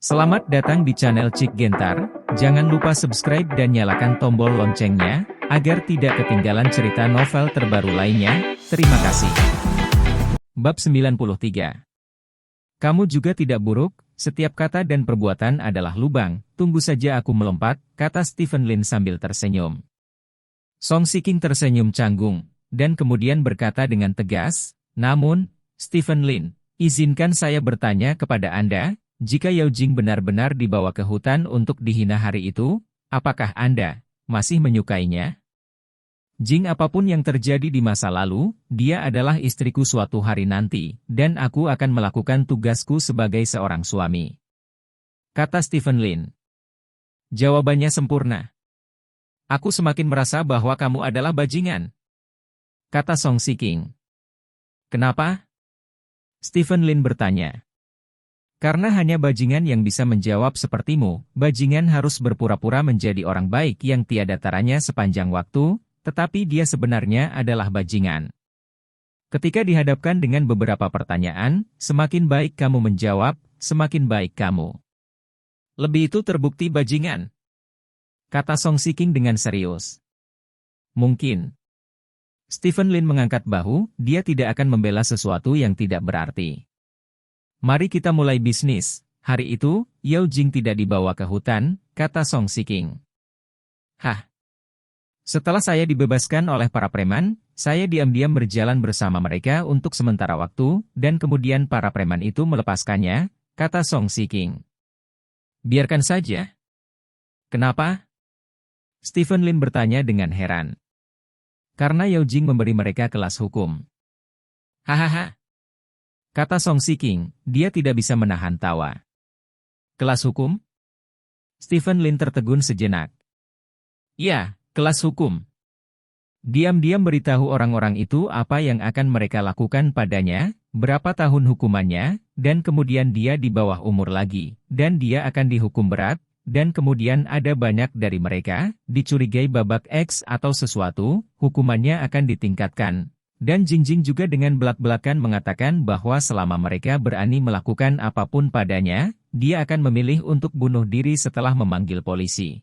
Selamat datang di channel Cik Gentar, jangan lupa subscribe dan nyalakan tombol loncengnya, agar tidak ketinggalan cerita novel terbaru lainnya, terima kasih. Bab 93. Kamu juga tidak buruk, setiap kata dan perbuatan adalah lubang, tunggu saja aku melompat, kata Stephen Lin sambil tersenyum. Song Shiking tersenyum canggung, dan kemudian berkata dengan tegas, namun, Stephen Lin, izinkan saya bertanya kepada Anda, jika Yao Jing benar-benar dibawa ke hutan untuk dihina hari itu, apakah Anda masih menyukainya? Jing, apapun yang terjadi di masa lalu, dia adalah istriku suatu hari nanti, dan aku akan melakukan tugasku sebagai seorang suami. Kata Stephen Lin. Jawabannya sempurna. Aku semakin merasa bahwa kamu adalah bajingan. Kata Song Shiking. Kenapa? Stephen Lin bertanya. Karena hanya bajingan yang bisa menjawab sepertimu, bajingan harus berpura-pura menjadi orang baik yang tiada taranya sepanjang waktu, tetapi dia sebenarnya adalah bajingan. Ketika dihadapkan dengan beberapa pertanyaan, semakin baik kamu menjawab, semakin baik kamu. Lebih itu terbukti bajingan. Kata Song Shiking dengan serius. Mungkin. Stephen Lin mengangkat bahu, dia tidak akan membela sesuatu yang tidak berarti. Mari kita mulai bisnis. Hari itu, Yao Jing tidak dibawa ke hutan, kata Song Shiking. Hah? Setelah saya dibebaskan oleh para preman, saya diam-diam berjalan bersama mereka untuk sementara waktu, dan kemudian para preman itu melepaskannya, kata Song Shiking. Biarkan saja. Kenapa? Stephen Lin bertanya dengan heran. Karena Yao Jing memberi mereka kelas hukum. Hahaha. Kata Song Shiking, dia tidak bisa menahan tawa. Kelas hukum? Stephen Lin tertegun sejenak. Ya, kelas hukum. Diam-diam beritahu orang-orang itu apa yang akan mereka lakukan padanya, berapa tahun hukumannya, dan kemudian dia di bawah umur lagi, dan dia akan dihukum berat, dan kemudian ada banyak dari mereka, dicurigai babak X atau sesuatu, hukumannya akan ditingkatkan. Dan Jingjing juga dengan belak-belakan mengatakan bahwa selama mereka berani melakukan apapun padanya, dia akan memilih untuk bunuh diri setelah memanggil polisi.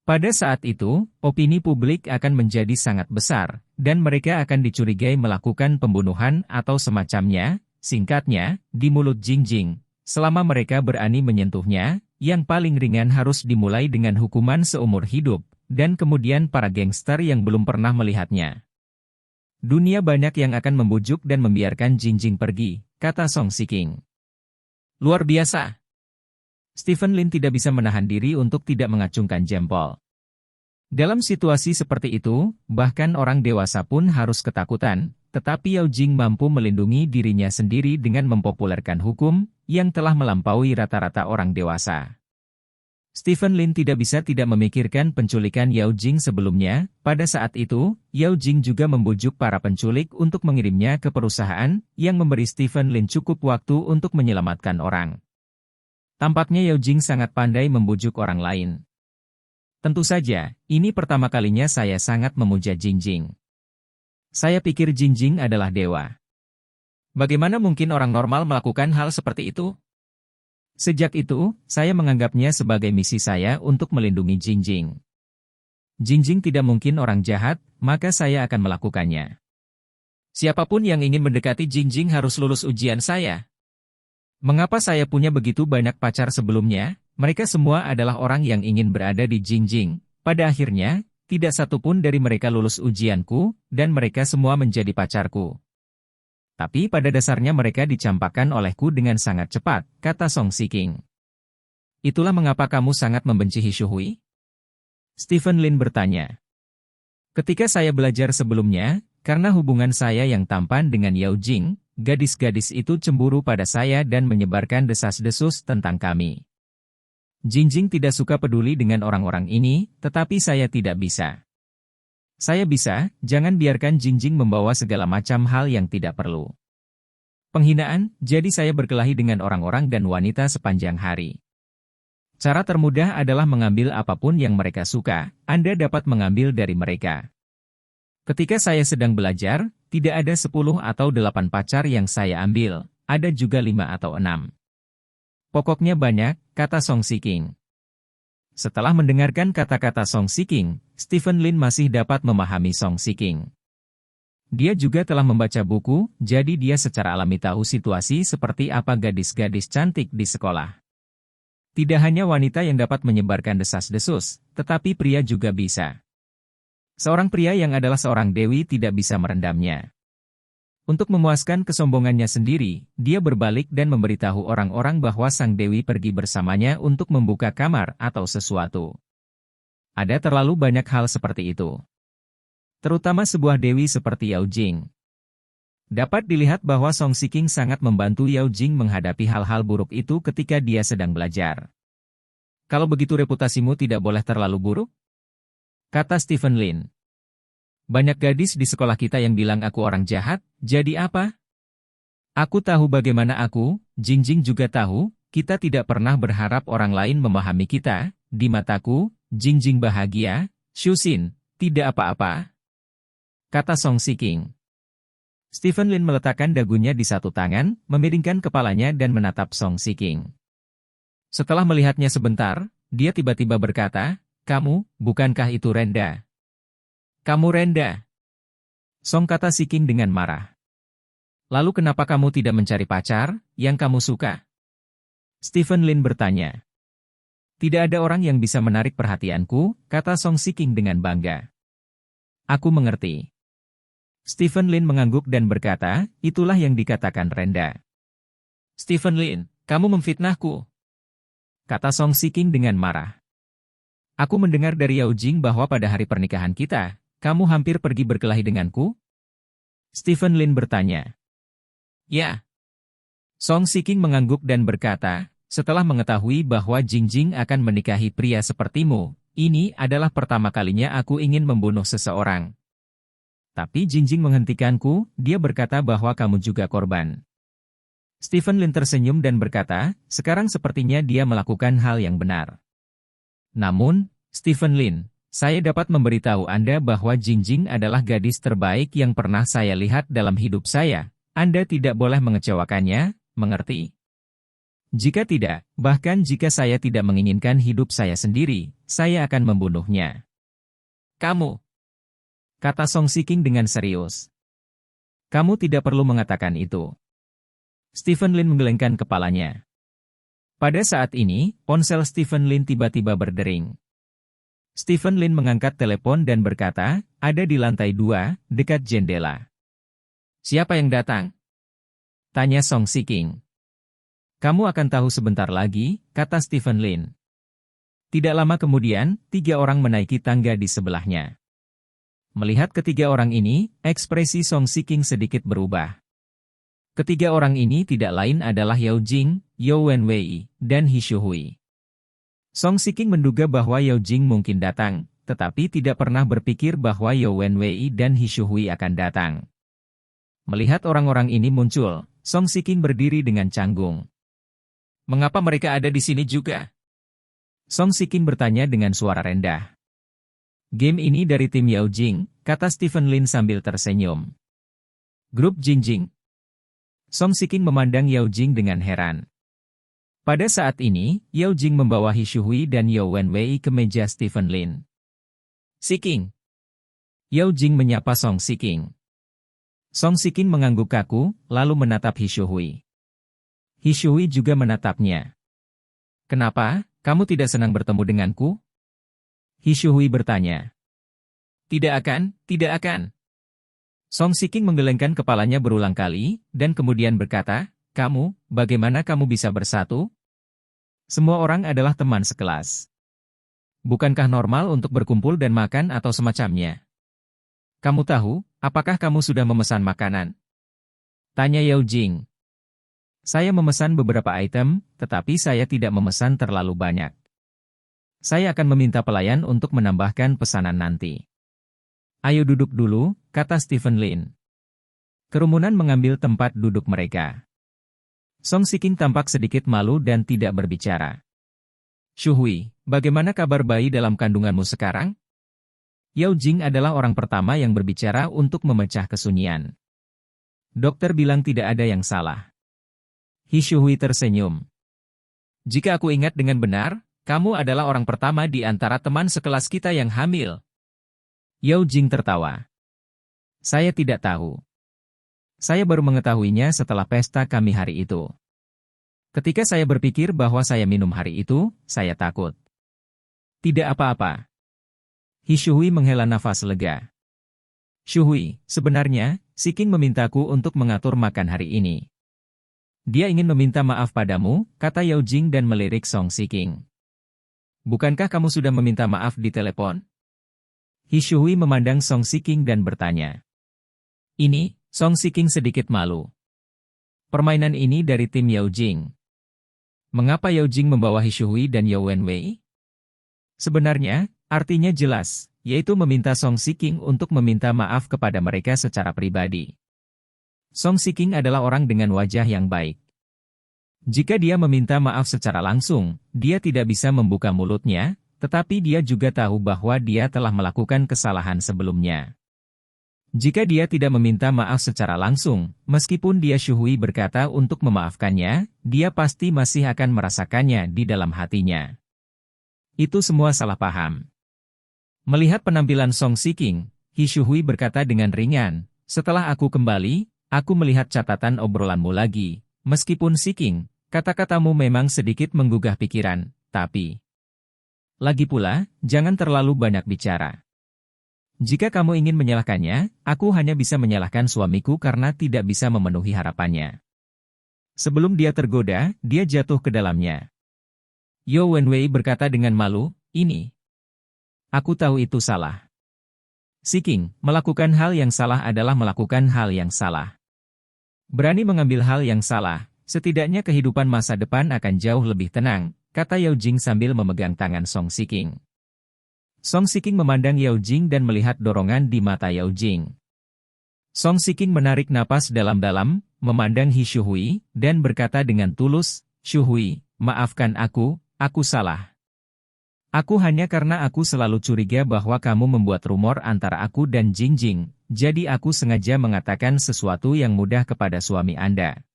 Pada saat itu, opini publik akan menjadi sangat besar, dan mereka akan dicurigai melakukan pembunuhan atau semacamnya, singkatnya, di mulut Jingjing. Selama mereka berani menyentuhnya, yang paling ringan harus dimulai dengan hukuman seumur hidup, dan kemudian para gangster yang belum pernah melihatnya. Dunia banyak yang akan membujuk dan membiarkan Jingjing pergi, kata Song Shiking. Luar biasa. Stephen Lin tidak bisa menahan diri untuk tidak mengacungkan jempol. Dalam situasi seperti itu, bahkan orang dewasa pun harus ketakutan, tetapi Yao Jing mampu melindungi dirinya sendiri dengan mempopulerkan hukum, yang telah melampaui rata-rata orang dewasa. Stephen Lin tidak bisa tidak memikirkan penculikan Yao Jing sebelumnya. Pada saat itu, Yao Jing juga membujuk para penculik untuk mengirimnya ke perusahaan, yang memberi Stephen Lin cukup waktu untuk menyelamatkan orang. Tampaknya Yao Jing sangat pandai membujuk orang lain. Tentu saja, ini pertama kalinya saya sangat memuja Jingjing. Saya pikir Jingjing adalah dewa. Bagaimana mungkin orang normal melakukan hal seperti itu? Sejak itu, saya menganggapnya sebagai misi saya untuk melindungi Jingjing. Jingjing tidak mungkin orang jahat, maka saya akan melakukannya. Siapapun yang ingin mendekati Jingjing harus lulus ujian saya. Mengapa saya punya begitu banyak pacar sebelumnya? Mereka semua adalah orang yang ingin berada di Jingjing. Pada akhirnya, tidak satupun dari mereka lulus ujianku, dan mereka semua menjadi pacarku. Tapi pada dasarnya mereka dicampakkan olehku dengan sangat cepat, kata Song Shiking. Itulah mengapa kamu sangat membenci He Shuhui? Stephen Lin bertanya. Ketika saya belajar sebelumnya, karena hubungan saya yang tampan dengan Yao Jing, gadis-gadis itu cemburu pada saya dan menyebarkan desas-desus tentang kami. Jingjing tidak suka peduli dengan orang-orang ini, tetapi saya tidak bisa. Saya bisa, jangan biarkan Jingjing membawa segala macam hal yang tidak perlu. Penghinaan, jadi saya berkelahi dengan orang-orang dan wanita sepanjang hari. Cara termudah adalah mengambil apapun yang mereka suka, Anda dapat mengambil dari mereka. Ketika saya sedang belajar, tidak ada 10 atau 8 pacar yang saya ambil, ada juga 5 atau 6. Pokoknya banyak, kata Song Shiking. Setelah mendengarkan kata-kata Song Shiking, Stephen Lin masih dapat memahami Song Shiking. Dia juga telah membaca buku, jadi dia secara alami tahu situasi seperti apa gadis-gadis cantik di sekolah. Tidak hanya wanita yang dapat menyebarkan desas-desus, tetapi pria juga bisa. Seorang pria yang adalah seorang dewi tidak bisa merendamnya. Untuk memuaskan kesombongannya sendiri, dia berbalik dan memberitahu orang-orang bahwa sang dewi pergi bersamanya untuk membuka kamar atau sesuatu. Ada terlalu banyak hal seperti itu. Terutama sebuah dewi seperti Yao Jing. Dapat dilihat bahwa Song Shiking sangat membantu Yao Jing menghadapi hal-hal buruk itu ketika dia sedang belajar. Kalau begitu reputasimu tidak boleh terlalu buruk? Kata Stephen Lin. Banyak gadis di sekolah kita yang bilang aku orang jahat, jadi apa? Aku tahu bagaimana aku, Jingjing juga tahu, kita tidak pernah berharap orang lain memahami kita, di mataku, Jingjing bahagia, Shuxin, tidak apa-apa. Kata Song Shiking. Stephen Lin meletakkan dagunya di satu tangan, memiringkan kepalanya dan menatap Song Shiking. Setelah melihatnya sebentar, dia tiba-tiba berkata, kamu, bukankah itu Renda? Kamu Renda. Song kata Shiking dengan marah. Lalu kenapa kamu tidak mencari pacar, yang kamu suka? Stephen Lin bertanya. Tidak ada orang yang bisa menarik perhatianku, kata Song Shiking dengan bangga. Aku mengerti. Stephen Lin mengangguk dan berkata, itulah yang dikatakan Renda. Stephen Lin, kamu memfitnahku. Kata Song Shiking dengan marah. Aku mendengar dari Yao Jing bahwa pada hari pernikahan kita, kamu hampir pergi berkelahi denganku? Stephen Lin bertanya. Ya. Song Shiking mengangguk dan berkata, setelah mengetahui bahwa Jingjing akan menikahi pria sepertimu, ini adalah pertama kalinya aku ingin membunuh seseorang. Tapi Jingjing menghentikanku, dia berkata bahwa kamu juga korban. Stephen Lin tersenyum dan berkata, sekarang sepertinya dia melakukan hal yang benar. Namun, Stephen Lin, saya dapat memberitahu Anda bahwa Jingjing adalah gadis terbaik yang pernah saya lihat dalam hidup saya. Anda tidak boleh mengecewakannya, mengerti? Jika tidak, bahkan jika saya tidak menginginkan hidup saya sendiri, saya akan membunuhnya. Kamu, kata Song Shiking dengan serius. Kamu tidak perlu mengatakan itu. Stephen Lin menggelengkan kepalanya. Pada saat ini, ponsel Stephen Lin tiba-tiba berdering. Stephen Lin mengangkat telepon dan berkata, ada di lantai 2, dekat jendela. Siapa yang datang? Tanya Song Shiking. Kamu akan tahu sebentar lagi, kata Stephen Lin. Tidak lama kemudian, 3 orang menaiki tangga di sebelahnya. Melihat ketiga orang ini, ekspresi Song Shiking sedikit berubah. Ketiga orang ini tidak lain adalah Yao Jing, Yao Wenwei, dan He Shuhui. Song Shiking menduga bahwa Yao Jing mungkin datang, tetapi tidak pernah berpikir bahwa Yao Wenwei dan He Shuhui akan datang. Melihat orang-orang ini muncul, Song Shiking berdiri dengan canggung. Mengapa mereka ada di sini juga? Song Shiking bertanya dengan suara rendah. Game ini dari tim Yao Jing, kata Stephen Lin sambil tersenyum. Grup Jingjing. Song Shiking memandang Yao Jing dengan heran. Pada saat ini, Yao Jing membawa He Shuhui dan Yao Wenwei ke meja Stephen Lin. Shiking. Yao Jing menyapa Song Shiking. Song Shiking mengangguk kaku, lalu menatap He Shuhui. He Shuhui juga menatapnya. Kenapa, kamu tidak senang bertemu denganku? He Shuhui bertanya. Tidak akan. Song Shiking menggelengkan kepalanya berulang kali, dan kemudian berkata, kamu, bagaimana kamu bisa bersatu? Semua orang adalah teman sekelas. Bukankah normal untuk berkumpul dan makan atau semacamnya? Kamu tahu, apakah kamu sudah memesan makanan? Tanya Yao Jing. Saya memesan beberapa item, tetapi saya tidak memesan terlalu banyak. Saya akan meminta pelayan untuk menambahkan pesanan nanti. Ayo duduk dulu, kata Stephen Lin. Kerumunan mengambil tempat duduk mereka. Song Shiking tampak sedikit malu dan tidak berbicara. Shuhui, bagaimana kabar bayi dalam kandunganmu sekarang? Yao Jing adalah orang pertama yang berbicara untuk memecah kesunyian. Dokter bilang tidak ada yang salah. He Shuhui tersenyum. Jika aku ingat dengan benar, kamu adalah orang pertama di antara teman sekelas kita yang hamil. Yao Jing tertawa. Saya tidak tahu. Saya baru mengetahuinya setelah pesta kami hari itu. Ketika saya berpikir bahwa saya minum hari itu, saya takut. Tidak apa-apa. Hi Shuhui menghela nafas lega. Shuhui, sebenarnya, Si King memintaku untuk mengatur makan hari ini. Dia ingin meminta maaf padamu, kata Yao Jing dan melirik Song Si King. Bukankah kamu sudah meminta maaf di telepon? Hi Shuhui memandang Song Si King dan bertanya. Ini, Song Si King sedikit malu. Permainan ini dari tim Yao Jing. Mengapa Yao Jing membawa Hi Shuhui dan Yao Wenwei? Sebenarnya, artinya jelas, yaitu meminta Song Si King untuk meminta maaf kepada mereka secara pribadi. Song Si King adalah orang dengan wajah yang baik. Jika dia meminta maaf secara langsung, dia tidak bisa membuka mulutnya, tetapi dia juga tahu bahwa dia telah melakukan kesalahan sebelumnya. Jika dia tidak meminta maaf secara langsung, meskipun dia Shuhui berkata untuk memaafkannya, dia pasti masih akan merasakannya di dalam hatinya. Itu semua salah paham. Melihat penampilan Song Si King, Hi Shuhui berkata dengan ringan, setelah aku kembali, aku melihat catatan obrolanmu lagi. Meskipun Si King, kata-katamu memang sedikit menggugah pikiran, tapi... Lagi pula, jangan terlalu banyak bicara. Jika kamu ingin menyalahkannya, aku hanya bisa menyalahkan suamiku karena tidak bisa memenuhi harapannya. Sebelum dia tergoda, dia jatuh ke dalamnya. Yao Wenwei berkata dengan malu, ini. Aku tahu itu salah. Si King, melakukan hal yang salah adalah melakukan hal yang salah. Berani mengambil hal yang salah, setidaknya kehidupan masa depan akan jauh lebih tenang, kata Yao Jing sambil memegang tangan Song Si King. Song Si King memandang Yao Jing dan melihat dorongan di mata Yao Jing. Song Si King menarik napas dalam-dalam, memandang Hi Shuhui, dan berkata dengan tulus, Shuhui, maafkan aku salah. Aku hanya karena aku selalu curiga bahwa kamu membuat rumor antara aku dan Jing Jing, jadi aku sengaja mengatakan sesuatu yang mudah kepada suami Anda.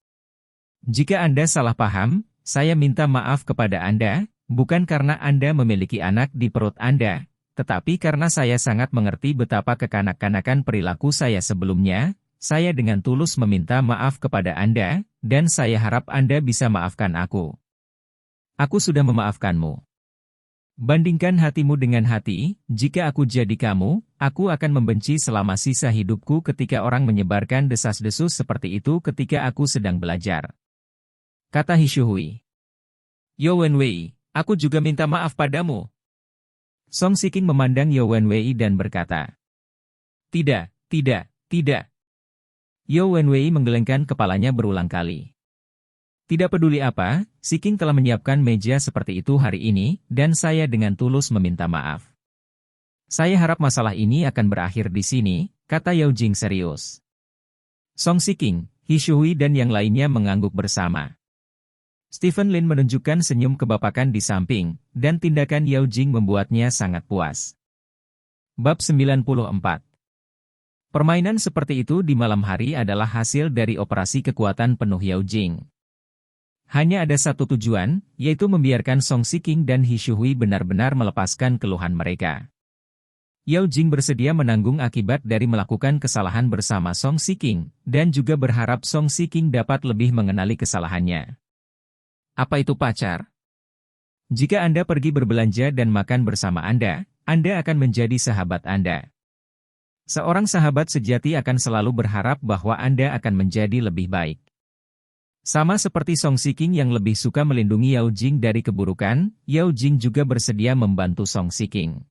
Jika Anda salah paham, saya minta maaf kepada Anda, bukan karena Anda memiliki anak di perut Anda, tetapi karena saya sangat mengerti betapa kekanak-kanakan perilaku saya sebelumnya, saya dengan tulus meminta maaf kepada Anda, dan saya harap Anda bisa maafkan aku. Aku sudah memaafkanmu. Bandingkan hatimu dengan hati, jika aku jadi kamu, aku akan membenci selama sisa hidupku ketika orang menyebarkan desas-desus seperti itu ketika aku sedang belajar. Kata Hi Shuhui. Yao Wenwei, aku juga minta maaf padamu. Song Si King memandang Yao Wenwei dan berkata. Tidak. Yao Wenwei menggelengkan kepalanya berulang kali. Tidak peduli apa, Si King telah menyiapkan meja seperti itu hari ini, dan saya dengan tulus meminta maaf. Saya harap masalah ini akan berakhir di sini, kata Yao Jing serius. Song Si King, Hi Shuhui dan yang lainnya mengangguk bersama. Stephen Lin menunjukkan senyum kebapakan di samping, dan tindakan Yao Jing membuatnya sangat puas. Bab 94. Permainan seperti itu di malam hari adalah hasil dari operasi kekuatan penuh Yao Jing. Hanya ada satu tujuan, yaitu membiarkan Song Si King dan Hi Shuhui benar-benar melepaskan keluhan mereka. Yao Jing bersedia menanggung akibat dari melakukan kesalahan bersama Song Si King, dan juga berharap Song Si King dapat lebih mengenali kesalahannya. Apa itu pacar? Jika Anda pergi berbelanja dan makan bersama Anda akan menjadi sahabat Anda. Seorang sahabat sejati akan selalu berharap bahwa Anda akan menjadi lebih baik. Sama seperti Song Si King yang lebih suka melindungi Yao Jing dari keburukan, Yao Jing juga bersedia membantu Song Si King.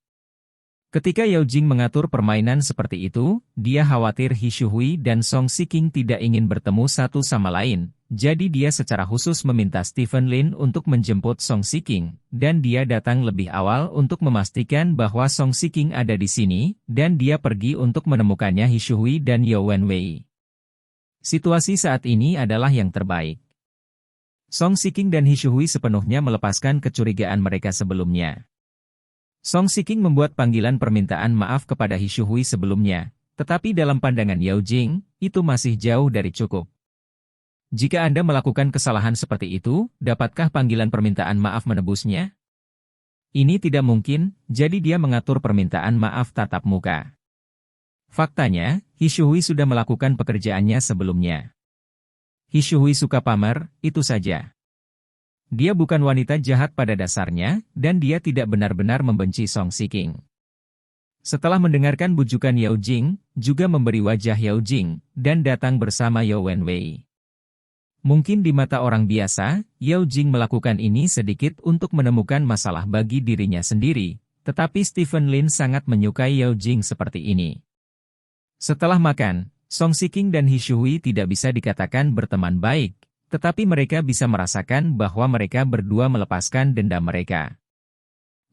Ketika Yao Jing mengatur permainan seperti itu, dia khawatir Hi Shuhui dan Song Si King tidak ingin bertemu satu sama lain, jadi dia secara khusus meminta Stephen Lin untuk menjemput Song Si King, dan dia datang lebih awal untuk memastikan bahwa Song Si King ada di sini, dan dia pergi untuk menemukannya Hi Shuhui dan Yao Wenwei. Situasi saat ini adalah yang terbaik. Song Si King dan Hi Shuhui sepenuhnya melepaskan kecurigaan mereka sebelumnya. Song Si King membuat panggilan permintaan maaf kepada Hi Shuhui sebelumnya, tetapi dalam pandangan Yao Jing, itu masih jauh dari cukup. Jika Anda melakukan kesalahan seperti itu, dapatkah panggilan permintaan maaf menebusnya? Ini tidak mungkin, jadi dia mengatur permintaan maaf tatap muka. Faktanya, Hishui sudah melakukan pekerjaannya sebelumnya. Hishui suka pamer, itu saja. Dia bukan wanita jahat pada dasarnya, dan dia tidak benar-benar membenci Song Shiking. Setelah mendengarkan bujukan Yao Jing, juga memberi wajah Yao Jing, dan datang bersama Yao Wenwei. Mungkin di mata orang biasa, Yao Jing melakukan ini sedikit untuk menemukan masalah bagi dirinya sendiri, tetapi Stephen Lin sangat menyukai Yao Jing seperti ini. Setelah makan, Song Shiking dan Hishui tidak bisa dikatakan berteman baik, tetapi mereka bisa merasakan bahwa mereka berdua melepaskan dendam mereka.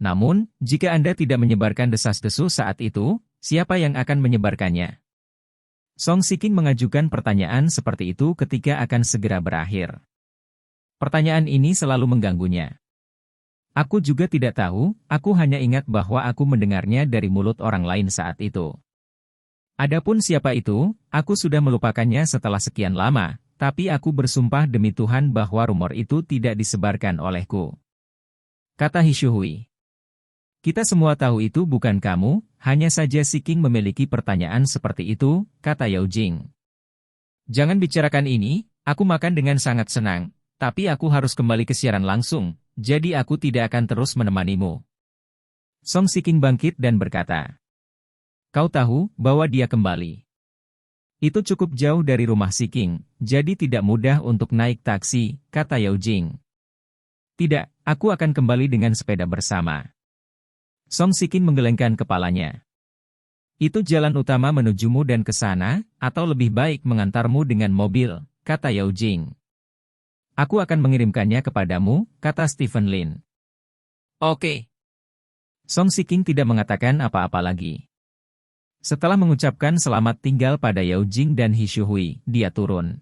Namun, jika Anda tidak menyebarkan desas-desus saat itu, siapa yang akan menyebarkannya? Song Shiking mengajukan pertanyaan seperti itu ketika akan segera berakhir. Pertanyaan ini selalu mengganggunya. Aku juga tidak tahu, aku hanya ingat bahwa aku mendengarnya dari mulut orang lain saat itu. Adapun siapa itu, aku sudah melupakannya setelah sekian lama, tapi aku bersumpah demi Tuhan bahwa rumor itu tidak disebarkan olehku. Kata Hishui. Kita semua tahu itu bukan kamu, hanya saja Shiking memiliki pertanyaan seperti itu, kata Yao Jing. Jangan bicarakan ini, aku makan dengan sangat senang, tapi aku harus kembali ke siaran langsung, jadi aku tidak akan terus menemanimu. Song Shiking bangkit dan berkata, kau tahu bahwa dia kembali. Itu cukup jauh dari rumah Shiking, jadi tidak mudah untuk naik taksi, kata Yao Jing. Tidak, aku akan kembali dengan sepeda bersama. Song Shiking menggelengkan kepalanya. Itu jalan utama menujumu dan ke sana, atau lebih baik mengantarmu dengan mobil, kata Yao Jing. Aku akan mengirimkannya kepadamu, kata Stephen Lin. Oke. Song Shiking tidak mengatakan apa-apa lagi. Setelah mengucapkan selamat tinggal pada Yao Jing dan Hishui, dia turun.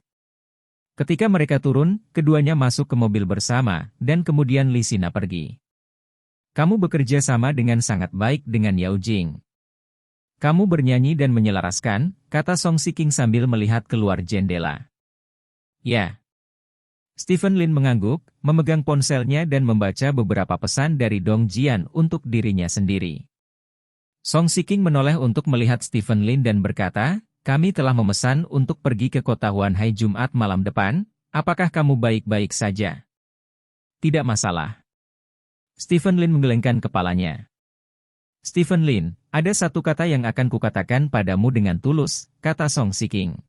Ketika mereka turun, keduanya masuk ke mobil bersama, dan kemudian Li Sina pergi. Kamu bekerja sama dengan sangat baik dengan Yao Jing. Kamu bernyanyi dan menyelaraskan, kata Song Shiking sambil melihat keluar jendela. Ya. Stephen Lin mengangguk, memegang ponselnya dan membaca beberapa pesan dari Dong Jian untuk dirinya sendiri. Song Shiking menoleh untuk melihat Stephen Lin dan berkata, kami telah memesan untuk pergi ke kota Huanhai Jumat malam depan, apakah kamu baik-baik saja? Tidak masalah. Stephen Lin menggelengkan kepalanya. Stephen Lin, ada satu kata yang akan kukatakan padamu dengan tulus, kata Song Shiking.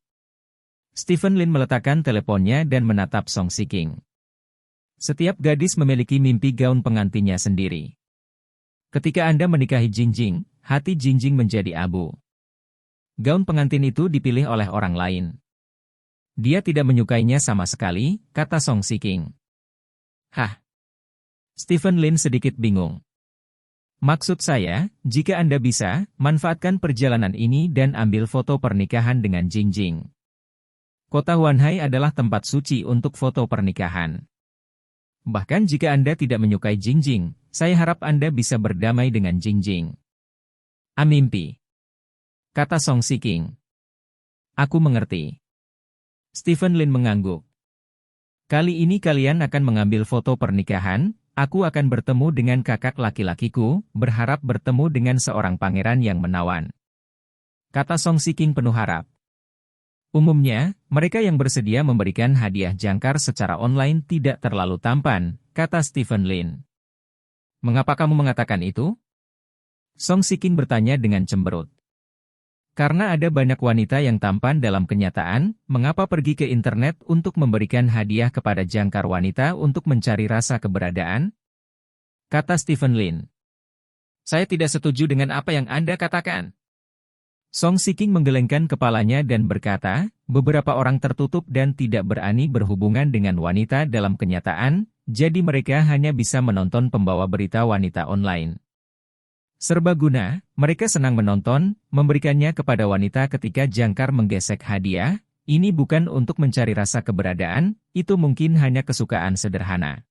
Stephen Lin meletakkan teleponnya dan menatap Song Shiking. Setiap gadis memiliki mimpi gaun pengantinnya sendiri. Ketika Anda menikahi Jingjing, hati Jingjing menjadi abu. Gaun pengantin itu dipilih oleh orang lain. Dia tidak menyukainya sama sekali, kata Song Shiking. Hah? Stephen Lin sedikit bingung. Maksud saya, jika Anda bisa, manfaatkan perjalanan ini dan ambil foto pernikahan dengan Jingjing. Kota Huanhai adalah tempat suci untuk foto pernikahan. Bahkan jika Anda tidak menyukai Jingjing, saya harap Anda bisa berdamai dengan Jingjing. Mimpi, kata Song Shiking. Aku mengerti. Stephen Lin mengangguk. Kali ini kalian akan mengambil foto pernikahan. Aku akan bertemu dengan kakak laki-lakiku, berharap bertemu dengan seorang pangeran yang menawan. Kata Song Shiking penuh harap. Umumnya, mereka yang bersedia memberikan hadiah jangkar secara online tidak terlalu tampan, kata Stephen Lin. Mengapa kamu mengatakan itu? Song Shiking bertanya dengan cemberut. Karena ada banyak wanita yang tampan dalam kenyataan, mengapa pergi ke internet untuk memberikan hadiah kepada jangkar wanita untuk mencari rasa keberadaan? Kata Stephen Lin. Saya tidak setuju dengan apa yang Anda katakan. Song Shiking menggelengkan kepalanya dan berkata, beberapa orang tertutup dan tidak berani berhubungan dengan wanita dalam kenyataan, jadi mereka hanya bisa menonton pembawa berita wanita online. Serbaguna, mereka senang menonton, memberikannya kepada wanita ketika jangkar menggesek hadiah, ini bukan untuk mencari rasa keberadaan, itu mungkin hanya kesukaan sederhana.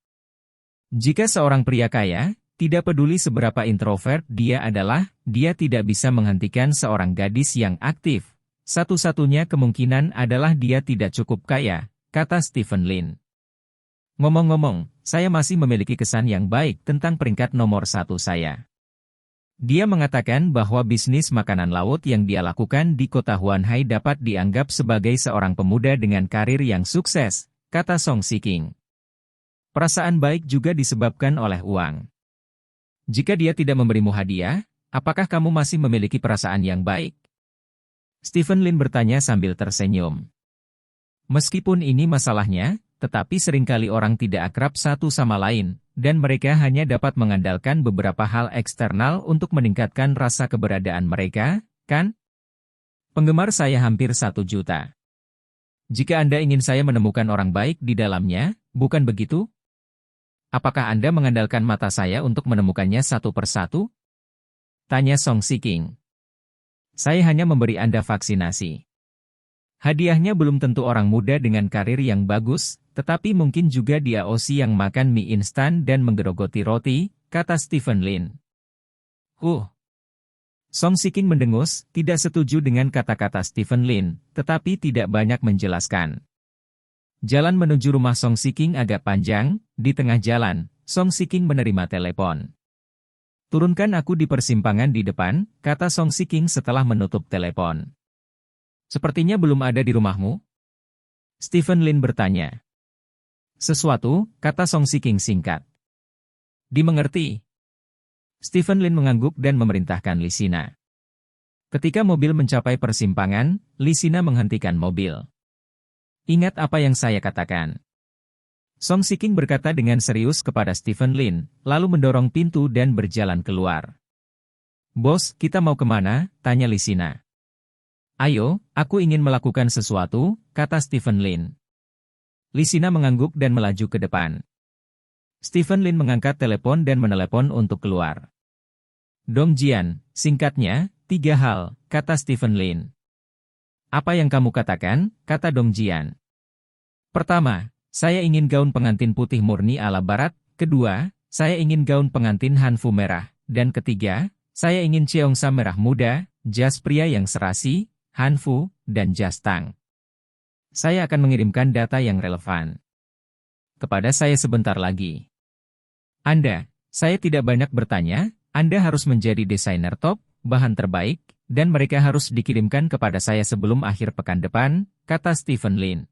Jika seorang pria kaya, tidak peduli seberapa introvert dia adalah, dia tidak bisa menghentikan seorang gadis yang aktif. Satu-satunya kemungkinan adalah dia tidak cukup kaya, kata Stephen Lin. Ngomong-ngomong, saya masih memiliki kesan yang baik tentang peringkat nomor 1 saya. Dia mengatakan bahwa bisnis makanan laut yang dia lakukan di kota Huanhai dapat dianggap sebagai seorang pemuda dengan karir yang sukses, kata Song Shiking. Perasaan baik juga disebabkan oleh uang. Jika dia tidak memberimu hadiah, apakah kamu masih memiliki perasaan yang baik? Stephen Lin bertanya sambil tersenyum. Meskipun ini masalahnya, tetapi seringkali orang tidak akrab satu sama lain, dan mereka hanya dapat mengandalkan beberapa hal eksternal untuk meningkatkan rasa keberadaan mereka, kan? Penggemar saya hampir 1 juta. Jika Anda ingin saya menemukan orang baik di dalamnya, bukan begitu? Apakah Anda mengandalkan mata saya untuk menemukannya satu persatu? Tanya Song Shiking. Saya hanya memberi Anda vaksinasi. Hadiahnya belum tentu orang muda dengan karir yang bagus, tetapi mungkin juga dia Osi yang makan mie instan dan menggerogoti roti, kata Stephen Lin. Song Shiking mendengus, tidak setuju dengan kata-kata Stephen Lin, tetapi tidak banyak menjelaskan. Jalan menuju rumah Song Shiking agak panjang, di tengah jalan, Song Shiking menerima telepon. Turunkan aku di persimpangan di depan, kata Song Shiking setelah menutup telepon. Sepertinya belum ada di rumahmu? Stephen Lin bertanya. Sesuatu, kata Song Shiking singkat. Dimengerti. Stephen Lin mengangguk dan memerintahkan Lisina. Ketika mobil mencapai persimpangan, Lisina menghentikan mobil. Ingat apa yang saya katakan. Song Shiking berkata dengan serius kepada Stephen Lin, lalu mendorong pintu dan berjalan keluar. Bos, kita mau kemana? Tanya Lisina. Ayo, aku ingin melakukan sesuatu, kata Stephen Lin. Lisina mengangguk dan melaju ke depan. Stephen Lin mengangkat telepon dan menelepon untuk keluar. Dong Jian, singkatnya, 3 hal, kata Stephen Lin. Apa yang kamu katakan, kata Dong Jian. Pertama, saya ingin gaun pengantin putih murni ala barat. Kedua, saya ingin gaun pengantin Hanfu merah. Dan ketiga, saya ingin Cheongsa merah muda, jas pria yang serasi, Hanfu, dan jas tang. Saya akan mengirimkan data yang relevan kepada saya sebentar lagi. Saya tidak banyak bertanya, Anda harus menjadi desainer top, bahan terbaik, dan mereka harus dikirimkan kepada saya sebelum akhir pekan depan, kata Stephen Lin.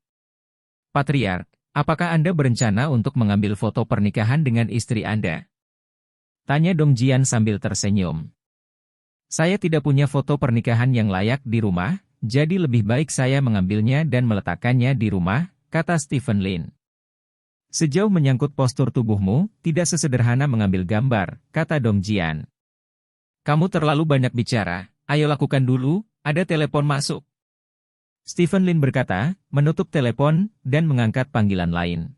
Patriark, apakah Anda berencana untuk mengambil foto pernikahan dengan istri Anda? Tanya Dong Jian sambil tersenyum. Saya tidak punya foto pernikahan yang layak di rumah, jadi lebih baik saya mengambilnya dan meletakkannya di rumah, kata Stephen Lin. Sejauh menyangkut postur tubuhmu, tidak sesederhana mengambil gambar, kata Dong Jian. Kamu terlalu banyak bicara, ayo lakukan dulu, ada telepon masuk. Stephen Lin berkata, menutup telepon, dan mengangkat panggilan lain.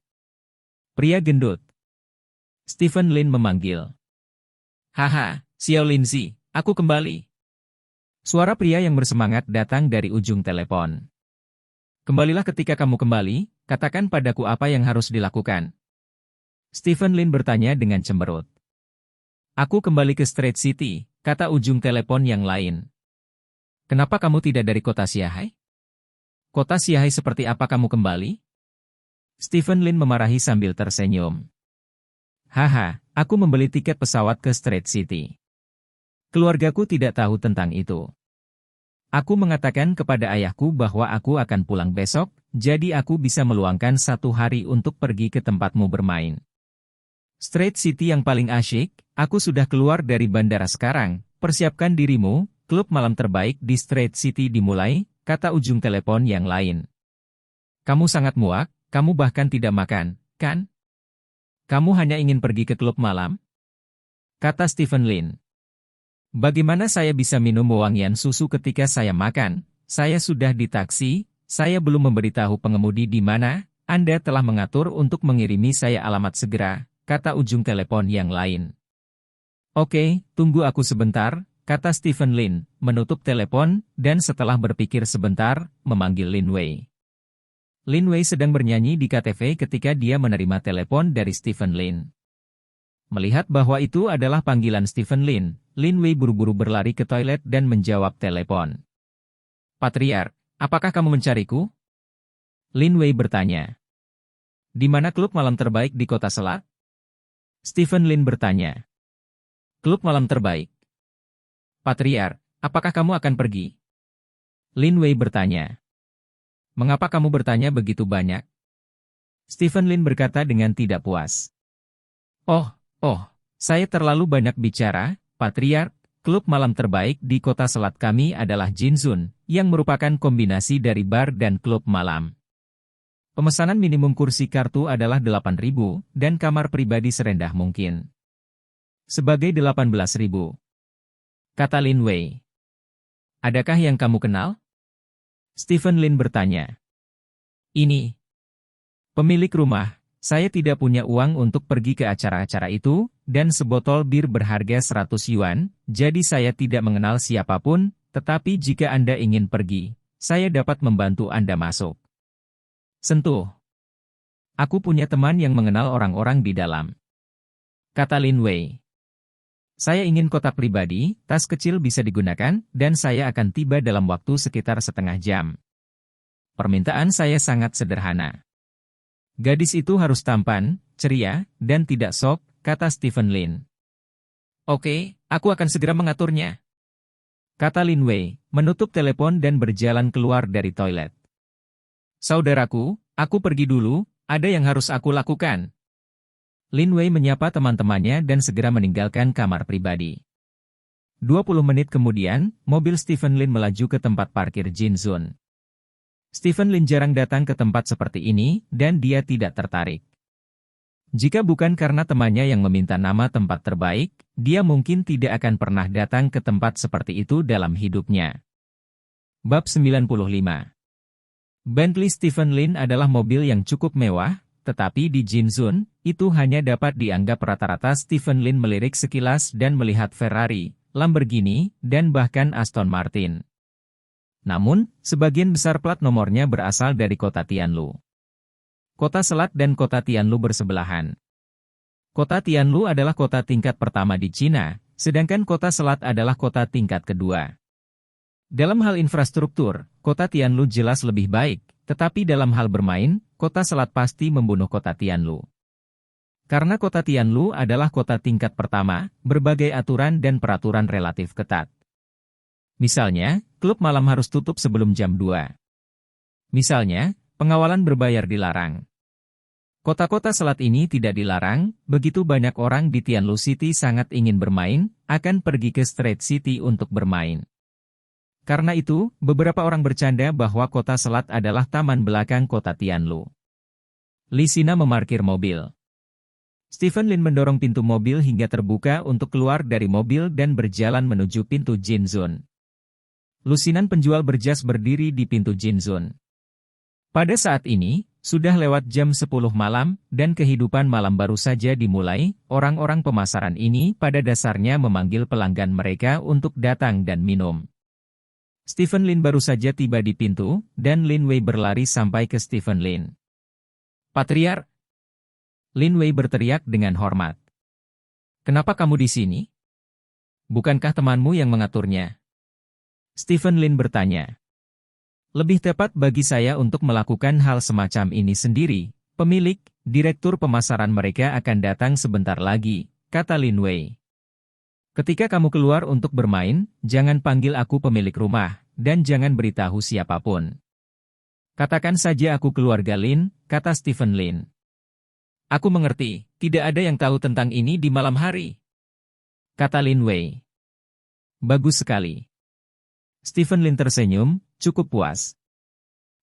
Pria gendut. Stephen Lin memanggil. Haha, Xiao Linzi. Aku kembali. Suara pria yang bersemangat datang dari ujung telepon. Kembalilah ketika kamu kembali, katakan padaku apa yang harus dilakukan. Stephen Lin bertanya dengan cemberut. Aku kembali ke Street City, kata ujung telepon yang lain. Kenapa kamu tidak dari kota Xiahai? Kota Xiahai seperti apa kamu kembali? Stephen Lin memarahi sambil tersenyum. Haha, aku membeli tiket pesawat ke Street City. Keluargaku tidak tahu tentang itu. Aku mengatakan kepada ayahku bahwa aku akan pulang besok, jadi aku bisa meluangkan 1 hari untuk pergi ke tempatmu bermain. Street City yang paling asyik, aku sudah keluar dari bandara sekarang, persiapkan dirimu, klub malam terbaik di Street City dimulai, kata ujung telepon yang lain. Kamu sangat muak, kamu bahkan tidak makan, kan? Kamu hanya ingin pergi ke klub malam? Kata Stephen Lin. Bagaimana saya bisa minum wewangian susu ketika saya makan? Saya sudah di taksi, saya belum memberitahu pengemudi di mana, Anda telah mengatur untuk mengirimi saya alamat segera, kata ujung telepon yang lain. Oke, tunggu aku sebentar, kata Stephen Lin, menutup telepon, dan setelah berpikir sebentar, memanggil Lin Wei. Lin Wei sedang bernyanyi di KTV ketika dia menerima telepon dari Stephen Lin. Melihat bahwa itu adalah panggilan Stephen Lin, Lin Wei buru-buru berlari ke toilet dan menjawab telepon. Patriark, apakah kamu mencariku? Lin Wei bertanya. Di mana klub malam terbaik di kota Selat? Stephen Lin bertanya. Klub malam terbaik. Patriark, apakah kamu akan pergi? Lin Wei bertanya. Mengapa kamu bertanya begitu banyak? Stephen Lin berkata dengan tidak puas. Oh, saya terlalu banyak bicara, Patriark. Klub malam terbaik di kota Selat kami adalah Jinzun, yang merupakan kombinasi dari bar dan klub malam. Pemesanan minimum kursi kartu adalah 8.000, dan kamar pribadi serendah mungkin. Sebagai 18.000. Kata Lin Wei. Adakah yang kamu kenal? Stephen Lin bertanya. Ini. Pemilik rumah. Saya tidak punya uang untuk pergi ke acara-acara itu, dan sebotol bir berharga 100 yuan, jadi saya tidak mengenal siapapun, tetapi jika Anda ingin pergi, saya dapat membantu Anda masuk. Sentuh. Aku punya teman yang mengenal orang-orang di dalam. Kata Lin Wei. Saya ingin kotak pribadi, tas kecil bisa digunakan, dan saya akan tiba dalam waktu sekitar setengah jam. Permintaan saya sangat sederhana. Gadis itu harus tampan, ceria, dan tidak sok, kata Stephen Lin. Oke, aku akan segera mengaturnya. Kata Lin Wei, menutup telepon dan berjalan keluar dari toilet. Saudaraku, aku pergi dulu, ada yang harus aku lakukan. Lin Wei menyapa teman-temannya dan segera meninggalkan kamar pribadi. 20 menit kemudian, mobil Stephen Lin melaju ke tempat parkir Jinzun. Stephen Lin jarang datang ke tempat seperti ini, dan dia tidak tertarik. Jika bukan karena temannya yang meminta nama tempat terbaik, dia mungkin tidak akan pernah datang ke tempat seperti itu dalam hidupnya. Bab 95. Bentley Stephen Lin adalah mobil yang cukup mewah, tetapi di Jinzun, itu hanya dapat dianggap rata-rata. Stephen Lin melirik sekilas dan melihat Ferrari, Lamborghini, dan bahkan Aston Martin. Namun, sebagian besar plat nomornya berasal dari kota Tianlu. Kota Selat dan kota Tianlu bersebelahan. Kota Tianlu adalah kota tingkat pertama di Cina, sedangkan kota Selat adalah kota tingkat kedua. Dalam hal infrastruktur, kota Tianlu jelas lebih baik, tetapi dalam hal bermain, kota Selat pasti membunuh kota Tianlu. Karena kota Tianlu adalah kota tingkat pertama, berbagai aturan dan peraturan relatif ketat. Misalnya, klub malam harus tutup sebelum jam 2. Misalnya, pengawalan berbayar dilarang. Kota-kota Selat ini tidak dilarang, begitu banyak orang di Tianlu City sangat ingin bermain, akan pergi ke Street City untuk bermain. Karena itu, beberapa orang bercanda bahwa kota Selat adalah taman belakang kota Tianlu. Li Sina memarkir mobil. Stephen Lin mendorong pintu mobil hingga terbuka untuk keluar dari mobil dan berjalan menuju pintu Jinzun. Lusinan penjual berjas berdiri di pintu Jinzun. Pada saat ini, sudah lewat jam 10 malam, dan kehidupan malam baru saja dimulai. Orang-orang pemasaran ini pada dasarnya memanggil pelanggan mereka untuk datang dan minum. Stephen Lin baru saja tiba di pintu, dan Lin Wei berlari sampai ke Stephen Lin. Patriark! Lin Wei berteriak dengan hormat. Kenapa kamu di sini? Bukankah temanmu yang mengaturnya? Stephen Lin bertanya. Lebih tepat bagi saya untuk melakukan hal semacam ini sendiri. Pemilik, direktur pemasaran mereka akan datang sebentar lagi, kata Lin Wei. Ketika kamu keluar untuk bermain, jangan panggil aku pemilik rumah, dan jangan beritahu siapapun. Katakan saja aku keluarga Lin, kata Stephen Lin. Aku mengerti, tidak ada yang tahu tentang ini di malam hari, kata Lin Wei. Bagus sekali. Stephen Lin tersenyum, cukup puas.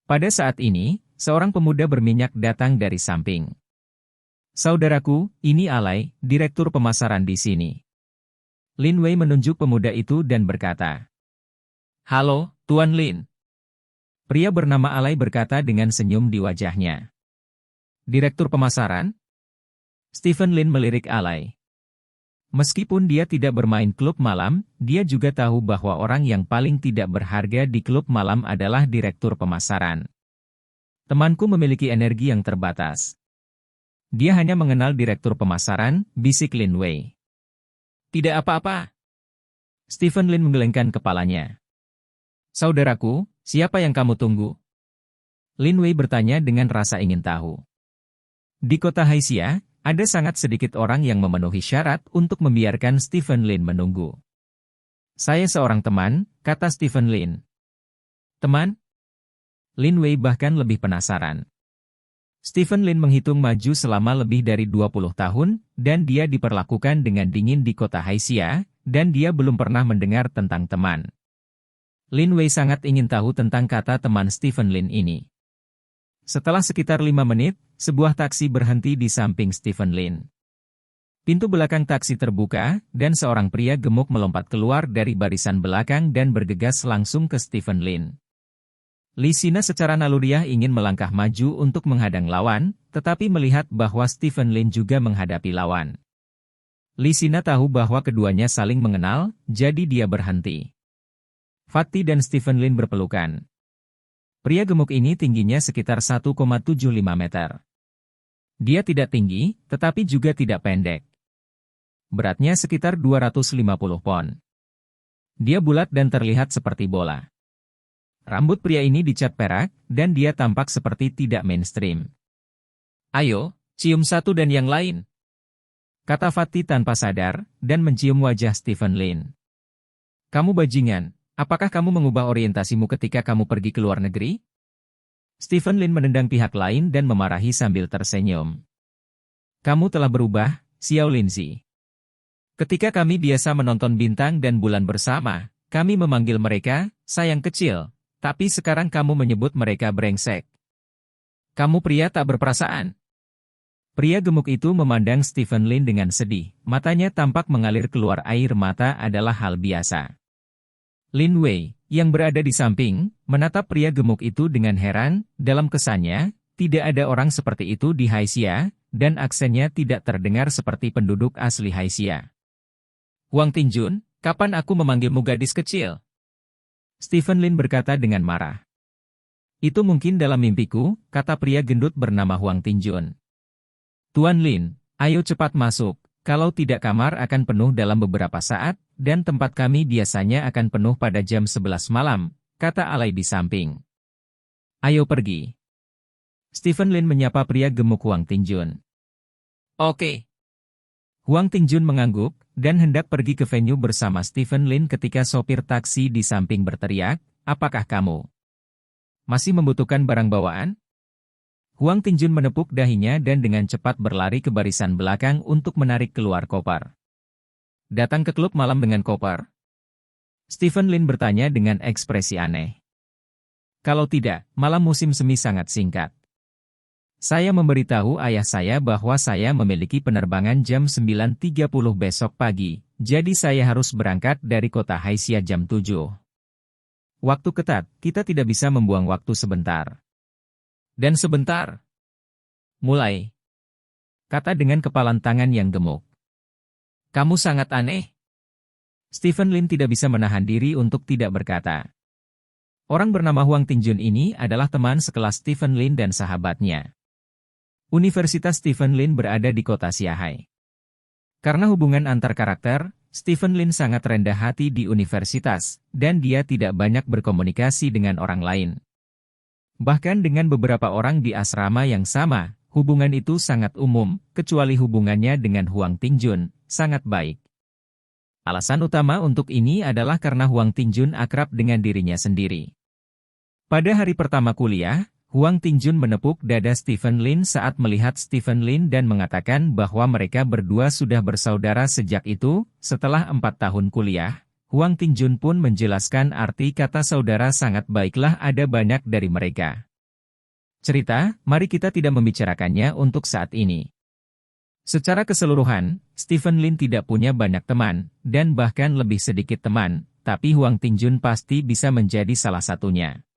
Pada saat ini, seorang pemuda berminyak datang dari samping. Saudaraku, ini Alai, direktur pemasaran di sini. Lin Wei menunjuk pemuda itu dan berkata, Halo, Tuan Lin. Pria bernama Alai berkata dengan senyum di wajahnya. Direktur pemasaran? Stephen Lin melirik Alai. Meskipun dia tidak bermain klub malam, dia juga tahu bahwa orang yang paling tidak berharga di klub malam adalah direktur pemasaran. Temanku memiliki energi yang terbatas. Dia hanya mengenal direktur pemasaran, bisik Lin Wei. Tidak apa-apa. Stephen Lin menggelengkan kepalanya. Saudaraku, siapa yang kamu tunggu? Lin Wei bertanya dengan rasa ingin tahu. Di kota Haixia, ada sangat sedikit orang yang memenuhi syarat untuk membiarkan Stephen Lin menunggu. Saya seorang teman, kata Stephen Lin. Teman? Lin Wei bahkan lebih penasaran. Stephen Lin menghitung maju selama lebih dari 20 tahun, dan dia diperlakukan dengan dingin di kota Haixia, dan dia belum pernah mendengar tentang teman. Lin Wei sangat ingin tahu tentang kata teman Stephen Lin ini. Setelah sekitar 5 menit, sebuah taksi berhenti di samping Stephen Lin. Pintu belakang taksi terbuka, dan seorang pria gemuk melompat keluar dari barisan belakang dan bergegas langsung ke Stephen Lin. Li Sina secara naluriah ingin melangkah maju untuk menghadang lawan, tetapi melihat bahwa Stephen Lin juga menghadapi lawan. Li Sina tahu bahwa keduanya saling mengenal, jadi dia berhenti. Fatty dan Stephen Lin berpelukan. Pria gemuk ini tingginya sekitar 1,75 meter. Dia tidak tinggi, tetapi juga tidak pendek. Beratnya sekitar 250 pon. Dia bulat dan terlihat seperti bola. Rambut pria ini dicat perak, dan dia tampak seperti tidak mainstream. Ayo, cium satu dan yang lain. Kata Fatty tanpa sadar, dan mencium wajah Stephen Lin. Kamu bajingan. Apakah kamu mengubah orientasimu ketika kamu pergi ke luar negeri? Stephen Lin menendang pihak lain dan memarahi sambil tersenyum. Kamu telah berubah, Xiao Linzi. Ketika kami biasa menonton bintang dan bulan bersama, kami memanggil mereka, sayang kecil, tapi sekarang kamu menyebut mereka brengsek. Kamu pria tak berperasaan. Pria gemuk itu memandang Stephen Lin dengan sedih, matanya tampak mengalir keluar air mata adalah hal biasa. Lin Wei, yang berada di samping, menatap pria gemuk itu dengan heran, dalam kesannya, tidak ada orang seperti itu di Haixia, dan aksennya tidak terdengar seperti penduduk asli Haixia. Huang Tinjun, kapan aku memanggilmu gadis kecil? Stephen Lin berkata dengan marah. Itu mungkin dalam mimpiku, kata pria gendut bernama Huang Tinjun. Tuan Lin, ayo cepat masuk. Kalau tidak kamar akan penuh dalam beberapa saat, dan tempat kami biasanya akan penuh pada jam 11 malam, kata alay di samping. Ayo pergi. Stephen Lin menyapa pria gemuk Huang Tinjun. Oke. Huang Tinjun mengangguk, dan hendak pergi ke venue bersama Stephen Lin ketika sopir taksi di samping berteriak, apakah kamu masih membutuhkan barang bawaan? Huang Tinjun menepuk dahinya dan dengan cepat berlari ke barisan belakang untuk menarik keluar koper. Datang ke klub malam dengan koper? Stephen Lin bertanya dengan ekspresi aneh. Kalau tidak, malam musim semi sangat singkat. Saya memberitahu ayah saya bahwa saya memiliki penerbangan jam 9.30 besok pagi, jadi saya harus berangkat dari kota Haixia jam 7. Waktu ketat, kita tidak bisa membuang waktu sebentar. Dan sebentar. Mulai. Kata dengan kepalan tangan yang gemuk. Kamu sangat aneh. Stephen Lin tidak bisa menahan diri untuk tidak berkata. Orang bernama Huang Tinjun ini adalah teman sekelas Stephen Lin dan sahabatnya. Universitas Stephen Lin berada di kota Xiahai. Karena hubungan antar karakter, Stephen Lin sangat rendah hati di universitas, dan dia tidak banyak berkomunikasi dengan orang lain. Bahkan dengan beberapa orang di asrama yang sama, hubungan itu sangat umum, kecuali hubungannya dengan Huang Tinjun, sangat baik. Alasan utama untuk ini adalah karena Huang Tinjun akrab dengan dirinya sendiri. Pada hari pertama kuliah, Huang Tinjun menepuk dada Stephen Lin saat melihat Stephen Lin dan mengatakan bahwa mereka berdua sudah bersaudara sejak itu. Setelah 4 tahun kuliah, Huang Tinjun pun menjelaskan arti kata saudara sangat baiklah ada banyak dari mereka. Cerita, mari kita tidak membicarakannya untuk saat ini. Secara keseluruhan, Stephen Lin tidak punya banyak teman, dan bahkan lebih sedikit teman, tapi Huang Tinjun pasti bisa menjadi salah satunya.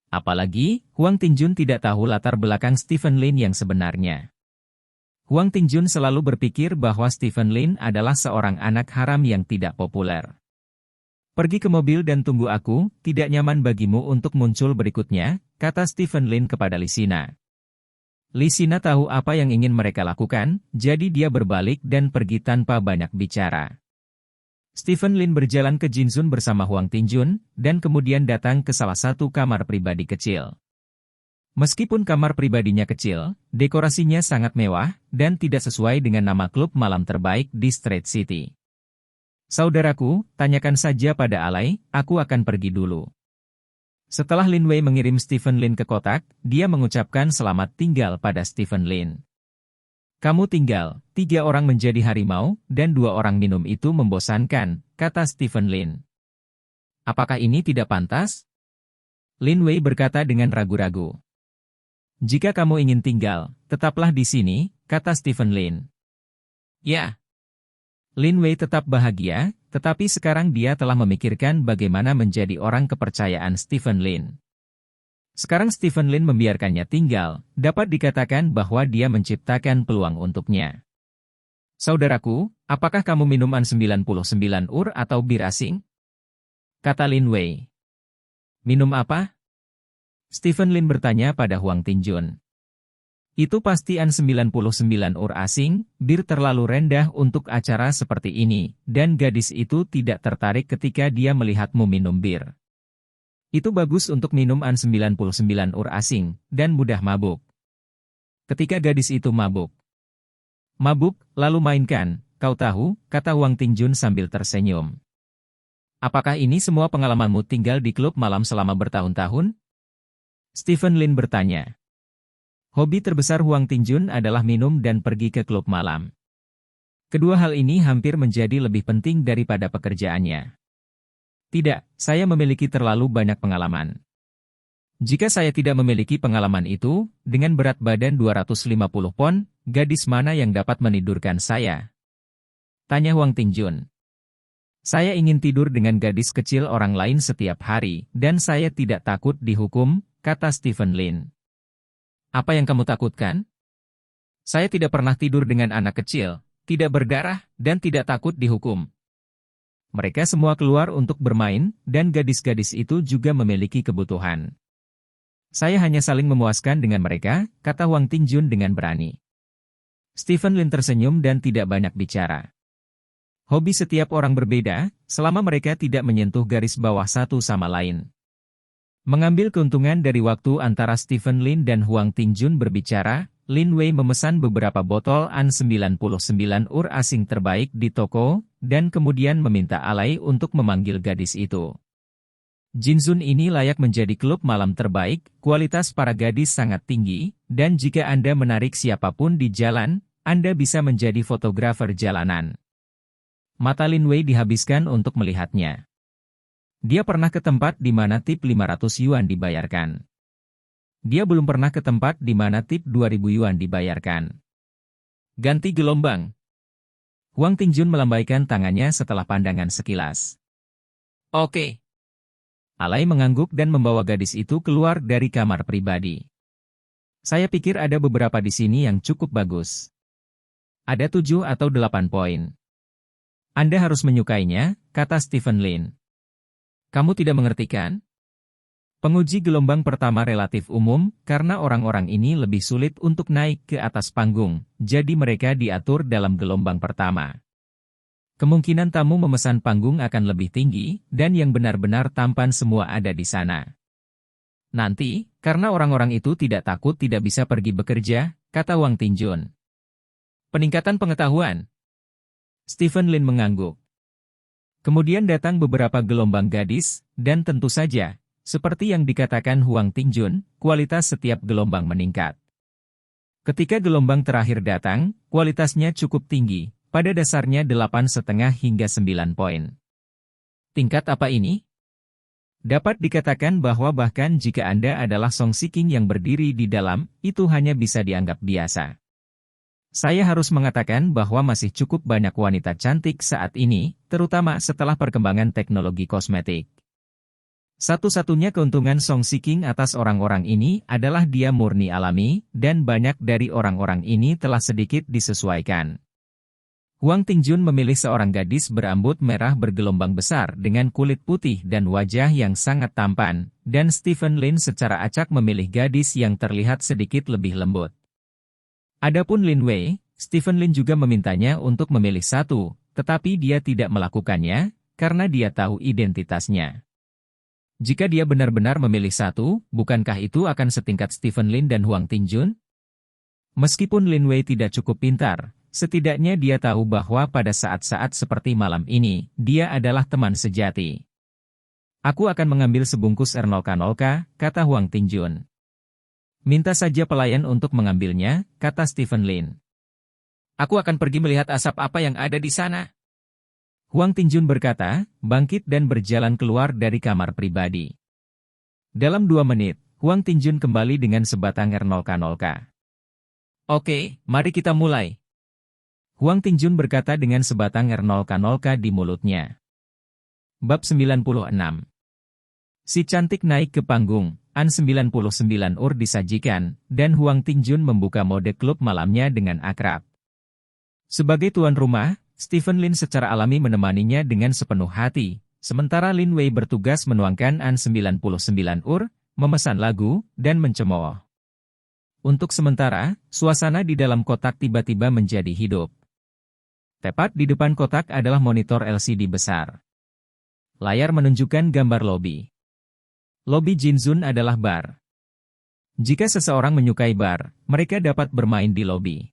Apalagi, Huang Tinjun tidak tahu latar belakang Stephen Lin yang sebenarnya. Huang Tinjun selalu berpikir bahwa Stephen Lin adalah seorang anak haram yang tidak populer. Pergi ke mobil dan tunggu aku, tidak nyaman bagimu untuk muncul berikutnya, kata Stephen Lin kepada Li Sina. Li Sina tahu apa yang ingin mereka lakukan, jadi dia berbalik dan pergi tanpa banyak bicara. Stephen Lin berjalan ke Jinsun bersama Huang Tinjun, dan kemudian datang ke salah satu kamar pribadi kecil. Meskipun kamar pribadinya kecil, dekorasinya sangat mewah, dan tidak sesuai dengan nama klub malam terbaik di Street City. Saudaraku, tanyakan saja pada Alay, aku akan pergi dulu. Setelah Lin Wei mengirim Stephen Lin ke kotak, dia mengucapkan selamat tinggal pada Stephen Lin. Kamu tinggal, 3 orang menjadi harimau, dan 2 orang minum itu membosankan, kata Stephen Lin. Apakah ini tidak pantas? Lin Wei berkata dengan ragu-ragu. Jika kamu ingin tinggal, tetaplah di sini, kata Stephen Lin. Ya. Lin Wei tetap bahagia, tetapi sekarang dia telah memikirkan bagaimana menjadi orang kepercayaan Stephen Lin. Sekarang Stephen Lin membiarkannya tinggal, dapat dikatakan bahwa dia menciptakan peluang untuknya. Saudaraku, apakah kamu minuman 99 ur atau bir asing? Kata Lin Wei. Minum apa? Stephen Lin bertanya pada Huang Tinjun. Itu pasti an 99 ur asing, bir terlalu rendah untuk acara seperti ini, dan gadis itu tidak tertarik ketika dia melihatmu minum bir. Itu bagus untuk minum an 99 ur asing, dan mudah mabuk. Ketika gadis itu mabuk, lalu mainkan, kau tahu, kata Huang Tinjun sambil tersenyum. Apakah ini semua pengalamanmu tinggal di klub malam selama bertahun-tahun? Stephen Lin bertanya. Hobi terbesar Huang Tinjun adalah minum dan pergi ke klub malam. Kedua hal ini hampir menjadi lebih penting daripada pekerjaannya. Tidak, saya memiliki terlalu banyak pengalaman. Jika saya tidak memiliki pengalaman itu, dengan berat badan 250 pon, gadis mana yang dapat menidurkan saya? Tanya Huang Tinjun. Saya ingin tidur dengan gadis kecil orang lain setiap hari, dan saya tidak takut dihukum, kata Stephen Lin. Apa yang kamu takutkan? Saya tidak pernah tidur dengan anak kecil, tidak berdarah, dan tidak takut dihukum. Mereka semua keluar untuk bermain, dan gadis-gadis itu juga memiliki kebutuhan. Saya hanya saling memuaskan dengan mereka, kata Huang Tinjun dengan berani. Stephen Lin tersenyum dan tidak banyak bicara. Hobi setiap orang berbeda, selama mereka tidak menyentuh garis bawah satu sama lain. Mengambil keuntungan dari waktu antara Stephen Lin dan Huang Tinjun berbicara, Lin Wei memesan beberapa botol an 99 ur asing terbaik di toko, dan kemudian meminta Alay untuk memanggil gadis itu. Jinzun ini layak menjadi klub malam terbaik, kualitas para gadis sangat tinggi, dan jika Anda menarik siapapun di jalan, Anda bisa menjadi fotografer jalanan. Mata Lin Wei dihabiskan untuk melihatnya. Dia pernah ke tempat di mana tip 500 yuan dibayarkan. Dia belum pernah ke tempat di mana tip 2000 yuan dibayarkan. Ganti gelombang. Huang Tingjun melambaikan tangannya setelah pandangan sekilas. Oke. Alay mengangguk dan membawa gadis itu keluar dari kamar pribadi. Saya pikir ada beberapa di sini yang cukup bagus. Ada 7 atau 8 poin. Anda harus menyukainya, kata Stephen Lin. Kamu tidak mengerti kan? Penguji gelombang pertama relatif umum, karena orang-orang ini lebih sulit untuk naik ke atas panggung, jadi mereka diatur dalam gelombang pertama. Kemungkinan tamu memesan panggung akan lebih tinggi, dan yang benar-benar tampan semua ada di sana. Nanti, karena orang-orang itu tidak takut tidak bisa pergi bekerja, kata Huang Tinjun. Peningkatan pengetahuan. Stephen Lin mengangguk. Kemudian datang beberapa gelombang gadis, dan tentu saja, seperti yang dikatakan Huang Tingjun, kualitas setiap gelombang meningkat. Ketika gelombang terakhir datang, kualitasnya cukup tinggi, pada dasarnya 8,5 hingga 9 poin. Tingkat apa ini? Dapat dikatakan bahwa bahkan jika Anda adalah Song Siking yang berdiri di dalam, itu hanya bisa dianggap biasa. Saya harus mengatakan bahwa masih cukup banyak wanita cantik saat ini, terutama setelah perkembangan teknologi kosmetik. Satu-satunya keuntungan Song Siking atas orang-orang ini adalah dia murni alami, dan banyak dari orang-orang ini telah sedikit disesuaikan. Huang Tingjun memilih seorang gadis berambut merah bergelombang besar dengan kulit putih dan wajah yang sangat tampan, dan Stephen Lin secara acak memilih gadis yang terlihat sedikit lebih lembut. Adapun Lin Wei, Stephen Lin juga memintanya untuk memilih satu, tetapi dia tidak melakukannya, karena dia tahu identitasnya. Jika dia benar-benar memilih satu, bukankah itu akan setingkat Stephen Lin dan Huang Tinjun? Meskipun Lin Wei tidak cukup pintar, setidaknya dia tahu bahwa pada saat-saat seperti malam ini, dia adalah teman sejati. Aku akan mengambil sebungkus R0K0K, kata Huang Tinjun. Minta saja pelayan untuk mengambilnya, kata Stephen Lin. Aku akan pergi melihat asap apa yang ada di sana. Huang Tinjun berkata, bangkit dan berjalan keluar dari kamar pribadi. Dalam 2 menit, Huang Tinjun kembali dengan sebatang R0K0K. Oke, mari kita mulai. Huang Tinjun berkata dengan sebatang R0K0K di mulutnya. Bab 96. Si cantik naik ke panggung, An 99 disajikan, dan Huang Tinjun membuka mode klub malamnya dengan akrab. Sebagai tuan rumah, Stephen Lin secara alami menemaninya dengan sepenuh hati, sementara Lin Wei bertugas menuangkan An 99 memesan lagu, dan mencemooh. Untuk sementara, suasana di dalam kotak tiba-tiba menjadi hidup. Tepat di depan kotak adalah monitor LCD besar. Layar menunjukkan gambar lobi. Lobi Jinzun adalah bar. Jika seseorang menyukai bar, mereka dapat bermain di lobi.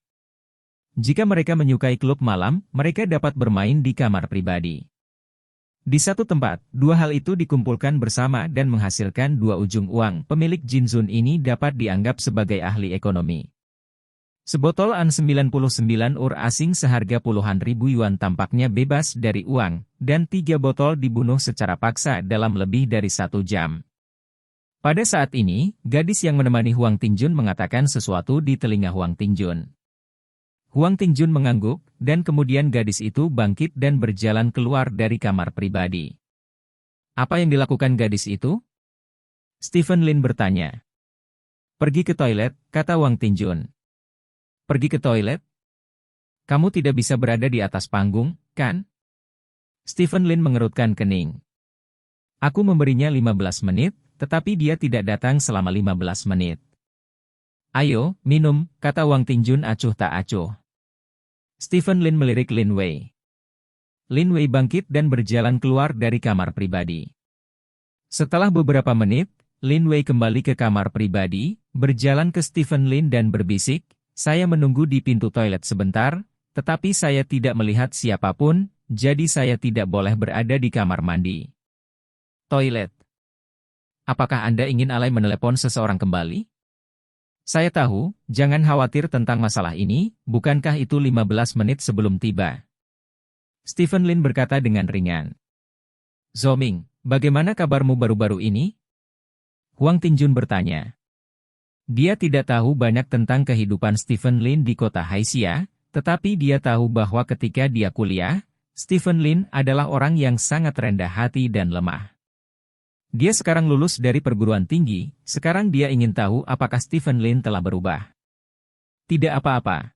Jika mereka menyukai klub malam, mereka dapat bermain di kamar pribadi. Di satu tempat, 2 hal itu dikumpulkan bersama dan menghasilkan 2 ujung uang. Pemilik Jinzun ini dapat dianggap sebagai ahli ekonomi. Sebotol An 99 asing seharga puluhan ribu yuan tampaknya bebas dari uang, dan 3 botol dibunuh secara paksa dalam lebih dari 1 jam. Pada saat ini, gadis yang menemani Huang Tinjun mengatakan sesuatu di telinga Huang Tinjun. Huang Tinjun mengangguk, dan kemudian gadis itu bangkit dan berjalan keluar dari kamar pribadi. Apa yang dilakukan gadis itu? Stephen Lin bertanya. Pergi ke toilet, kata Huang Tinjun. Pergi ke toilet? Kamu tidak bisa berada di atas panggung, kan? Stephen Lin mengerutkan kening. Aku memberinya 15 menit, tetapi dia tidak datang selama 15 menit. Ayo, minum, kata Huang Tinjun acuh tak acuh. Stephen Lin melirik Lin Wei. Lin Wei bangkit dan berjalan keluar dari kamar pribadi. Setelah beberapa menit, Lin Wei kembali ke kamar pribadi, berjalan ke Stephen Lin dan berbisik, saya menunggu di pintu toilet sebentar, tetapi saya tidak melihat siapapun, jadi saya tidak boleh berada di kamar mandi. Toilet. Apakah Anda ingin alay menelepon seseorang kembali? Saya tahu, jangan khawatir tentang masalah ini, bukankah itu 15 menit sebelum tiba? Stephen Lin berkata dengan ringan. Zoming, bagaimana kabarmu baru-baru ini? Huang Tinjun bertanya. Dia tidak tahu banyak tentang kehidupan Stephen Lin di kota Haixia, tetapi dia tahu bahwa ketika dia kuliah, Stephen Lin adalah orang yang sangat rendah hati dan lemah. Dia sekarang lulus dari perguruan tinggi, sekarang dia ingin tahu apakah Stephen Lin telah berubah. Tidak apa-apa.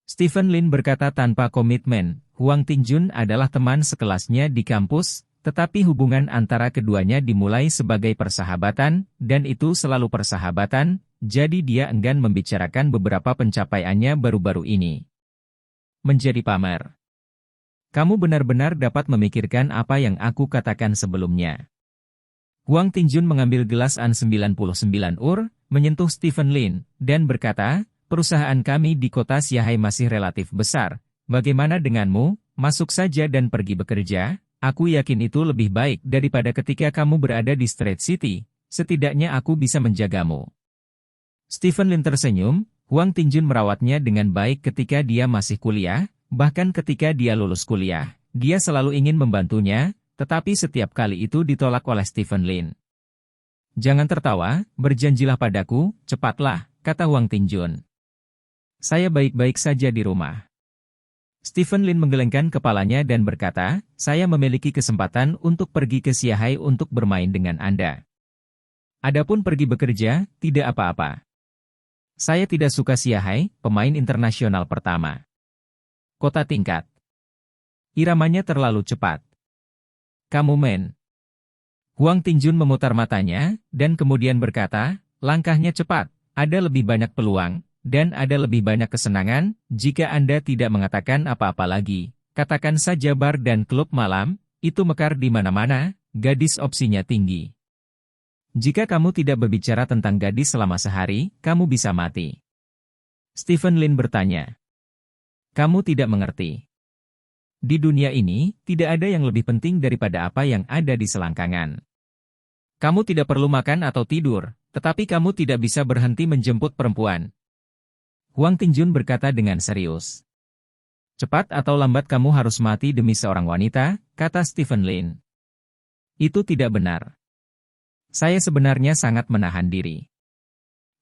Stephen Lin berkata tanpa komitmen, Huang Tinjun adalah teman sekelasnya di kampus, tetapi hubungan antara keduanya dimulai sebagai persahabatan, dan itu selalu persahabatan, jadi dia enggan membicarakan beberapa pencapaiannya baru-baru ini. Menjadi pamer. Kamu benar-benar dapat memikirkan apa yang aku katakan sebelumnya. Huang Tinjun mengambil gelas An 99 menyentuh Stephen Lin, dan berkata, perusahaan kami di kota Xiahai masih relatif besar. Bagaimana denganmu, masuk saja dan pergi bekerja, aku yakin itu lebih baik daripada ketika kamu berada di Street City, setidaknya aku bisa menjagamu. Stephen Lin tersenyum, Huang Tinjun merawatnya dengan baik ketika dia masih kuliah, bahkan ketika dia lulus kuliah, dia selalu ingin membantunya, tetapi setiap kali itu ditolak oleh Stephen Lin. Jangan tertawa, berjanjilah padaku, cepatlah, kata Huang Tinjun. Saya baik-baik saja di rumah. Stephen Lin menggelengkan kepalanya dan berkata, saya memiliki kesempatan untuk pergi ke Xiahai untuk bermain dengan Anda. Adapun pergi bekerja, tidak apa-apa. Saya tidak suka Xiahai, pemain internasional pertama. Kota tingkat. Iramanya terlalu cepat. Kamu men. Huang Tinjun memutar matanya, dan kemudian berkata, langkahnya cepat, ada lebih banyak peluang, dan ada lebih banyak kesenangan, jika Anda tidak mengatakan apa-apa lagi. Katakan saja bar dan klub malam, itu mekar di mana-mana, gadis opsinya tinggi. Jika kamu tidak berbicara tentang gadis selama sehari, kamu bisa mati. Stephen Lin bertanya. Kamu tidak mengerti. Di dunia ini, tidak ada yang lebih penting daripada apa yang ada di selangkangan. Kamu tidak perlu makan atau tidur, tetapi kamu tidak bisa berhenti menjemput perempuan. Huang Tingjun berkata dengan serius. Cepat atau lambat kamu harus mati demi seorang wanita, kata Stephen Lin. Itu tidak benar. Saya sebenarnya sangat menahan diri.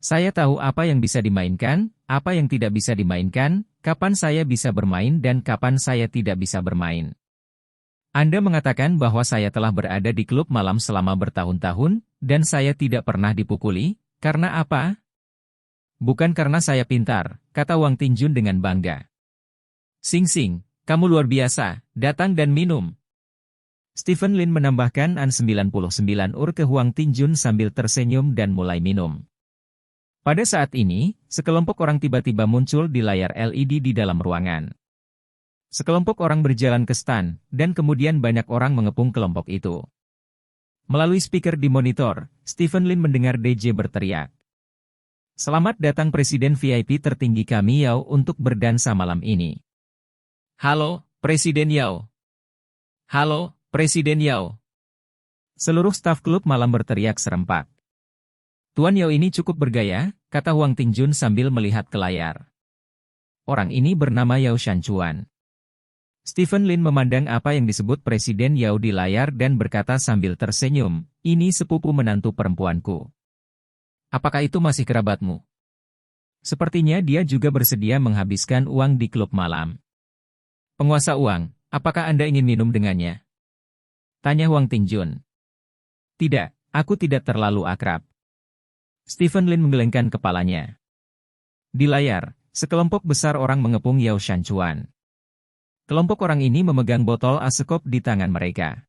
Saya tahu apa yang bisa dimainkan, apa yang tidak bisa dimainkan, kapan saya bisa bermain dan kapan saya tidak bisa bermain. Anda mengatakan bahwa saya telah berada di klub malam selama bertahun-tahun, dan saya tidak pernah dipukuli, karena apa? Bukan karena saya pintar, kata Huang Tingjun dengan bangga. Sing, kamu luar biasa, datang dan minum. Stephen Lin menambahkan An 99 ke Huang Tingjun sambil tersenyum dan mulai minum. Pada saat ini, sekelompok orang tiba-tiba muncul di layar LED di dalam ruangan. Sekelompok orang berjalan ke stan, dan kemudian banyak orang mengepung kelompok itu. Melalui speaker di monitor, Stephen Lin mendengar DJ berteriak. Selamat datang Presiden VIP tertinggi kami Yao untuk berdansa malam ini. Halo, Presiden Yao. Halo, Presiden Yao. Seluruh staf klub malam berteriak serempak. Tuan Yao ini cukup bergaya, kata Huang Tingjun sambil melihat ke layar. Orang ini bernama Yao Shanchuan. Stephen Lin memandang apa yang disebut Presiden Yao di layar dan berkata sambil tersenyum, ini sepupu menantu perempuanku. Apakah itu masih kerabatmu? Sepertinya dia juga bersedia menghabiskan uang di klub malam. Penguasa uang, apakah Anda ingin minum dengannya? Tanya Huang Tingjun. Tidak, aku tidak terlalu akrab. Stephen Lin menggelengkan kepalanya. Di layar, sekelompok besar orang mengepung Yao Shanchuan. Kelompok orang ini memegang botol asekop di tangan mereka.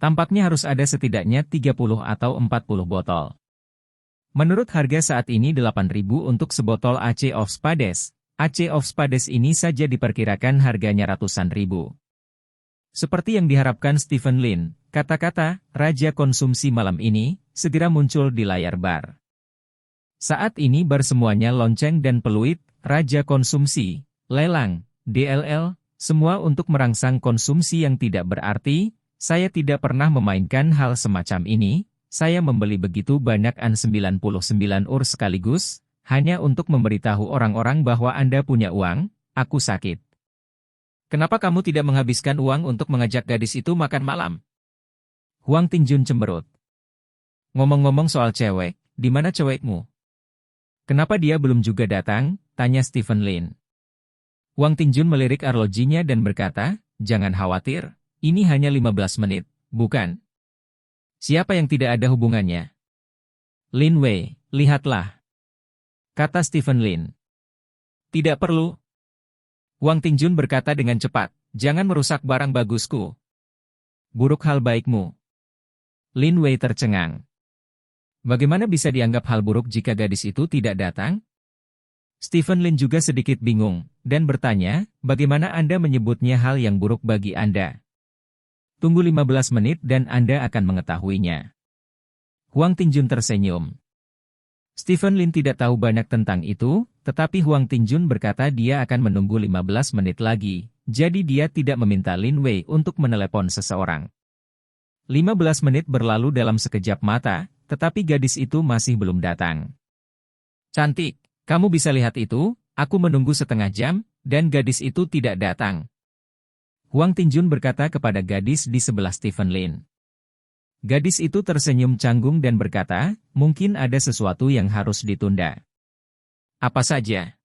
Tampaknya harus ada setidaknya 30 atau 40 botol. Menurut harga saat ini 8.000 untuk sebotol Ace of Spades. Ace of Spades ini saja diperkirakan harganya ratusan ribu. Seperti yang diharapkan Stephen Lin, kata-kata Raja Konsumsi malam ini segera muncul di layar bar. Saat ini bar semuanya lonceng dan peluit, Raja Konsumsi, lelang, DLL, semua untuk merangsang konsumsi yang tidak berarti. Saya tidak pernah memainkan hal semacam ini, saya membeli begitu banyak An 99 sekaligus, hanya untuk memberitahu orang-orang bahwa Anda punya uang, aku sakit. Kenapa kamu tidak menghabiskan uang untuk mengajak gadis itu makan malam? Huang Tingjun cemberut. Ngomong-ngomong soal cewek, di mana cewekmu? Kenapa dia belum juga datang? Tanya Stephen Lin. Huang Tingjun melirik arlojinya dan berkata, jangan khawatir, ini hanya 15 menit, bukan? Siapa yang tidak ada hubungannya? Lin Wei, lihatlah. Kata Stephen Lin. Tidak perlu. Huang Tingjun berkata dengan cepat, jangan merusak barang bagusku. Buruk hal baikmu. Lin Wei tercengang. Bagaimana bisa dianggap hal buruk jika gadis itu tidak datang? Stephen Lin juga sedikit bingung, dan bertanya, bagaimana Anda menyebutnya hal yang buruk bagi Anda? Tunggu 15 menit dan Anda akan mengetahuinya. Huang Tingjun tersenyum. Stephen Lin tidak tahu banyak tentang itu, tetapi Huang Tingjun berkata dia akan menunggu 15 menit lagi, jadi dia tidak meminta Lin Wei untuk menelepon seseorang. 15 menit berlalu dalam sekejap mata, tetapi gadis itu masih belum datang. Cantik, kamu bisa lihat itu, aku menunggu setengah jam, dan gadis itu tidak datang. Huang Tingjun berkata kepada gadis di sebelah Stephen Lin. Gadis itu tersenyum canggung dan berkata, mungkin ada sesuatu yang harus ditunda. Apa saja?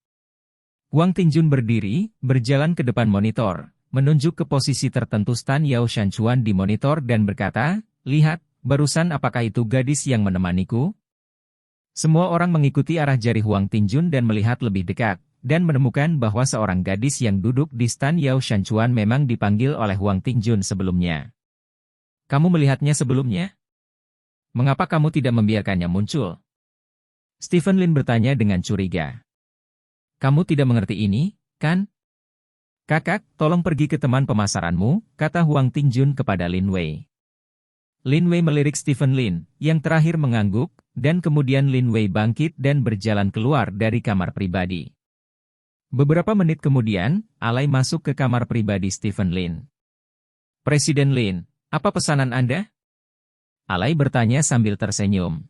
Huang Tingjun berdiri, berjalan ke depan monitor, menunjuk ke posisi tertentu stan Yao Shanchuan di monitor dan berkata, lihat, barusan apakah itu gadis yang menemaniku? Semua orang mengikuti arah jari Huang Tingjun dan melihat lebih dekat, dan menemukan bahwa seorang gadis yang duduk di stan Yao Shanchuan memang dipanggil oleh Huang Tingjun sebelumnya. Kamu melihatnya sebelumnya? Mengapa kamu tidak membiarkannya muncul? Stephen Lin bertanya dengan curiga. Kamu tidak mengerti ini, kan? Kakak, tolong pergi ke teman pemasaranmu, kata Huang Tingjun kepada Lin Wei. Lin Wei melirik Stephen Lin, yang terakhir mengangguk, dan kemudian Lin Wei bangkit dan berjalan keluar dari kamar pribadi. Beberapa menit kemudian, Alai masuk ke kamar pribadi Stephen Lin. Presiden Lin, apa pesanan Anda? Alai bertanya sambil tersenyum.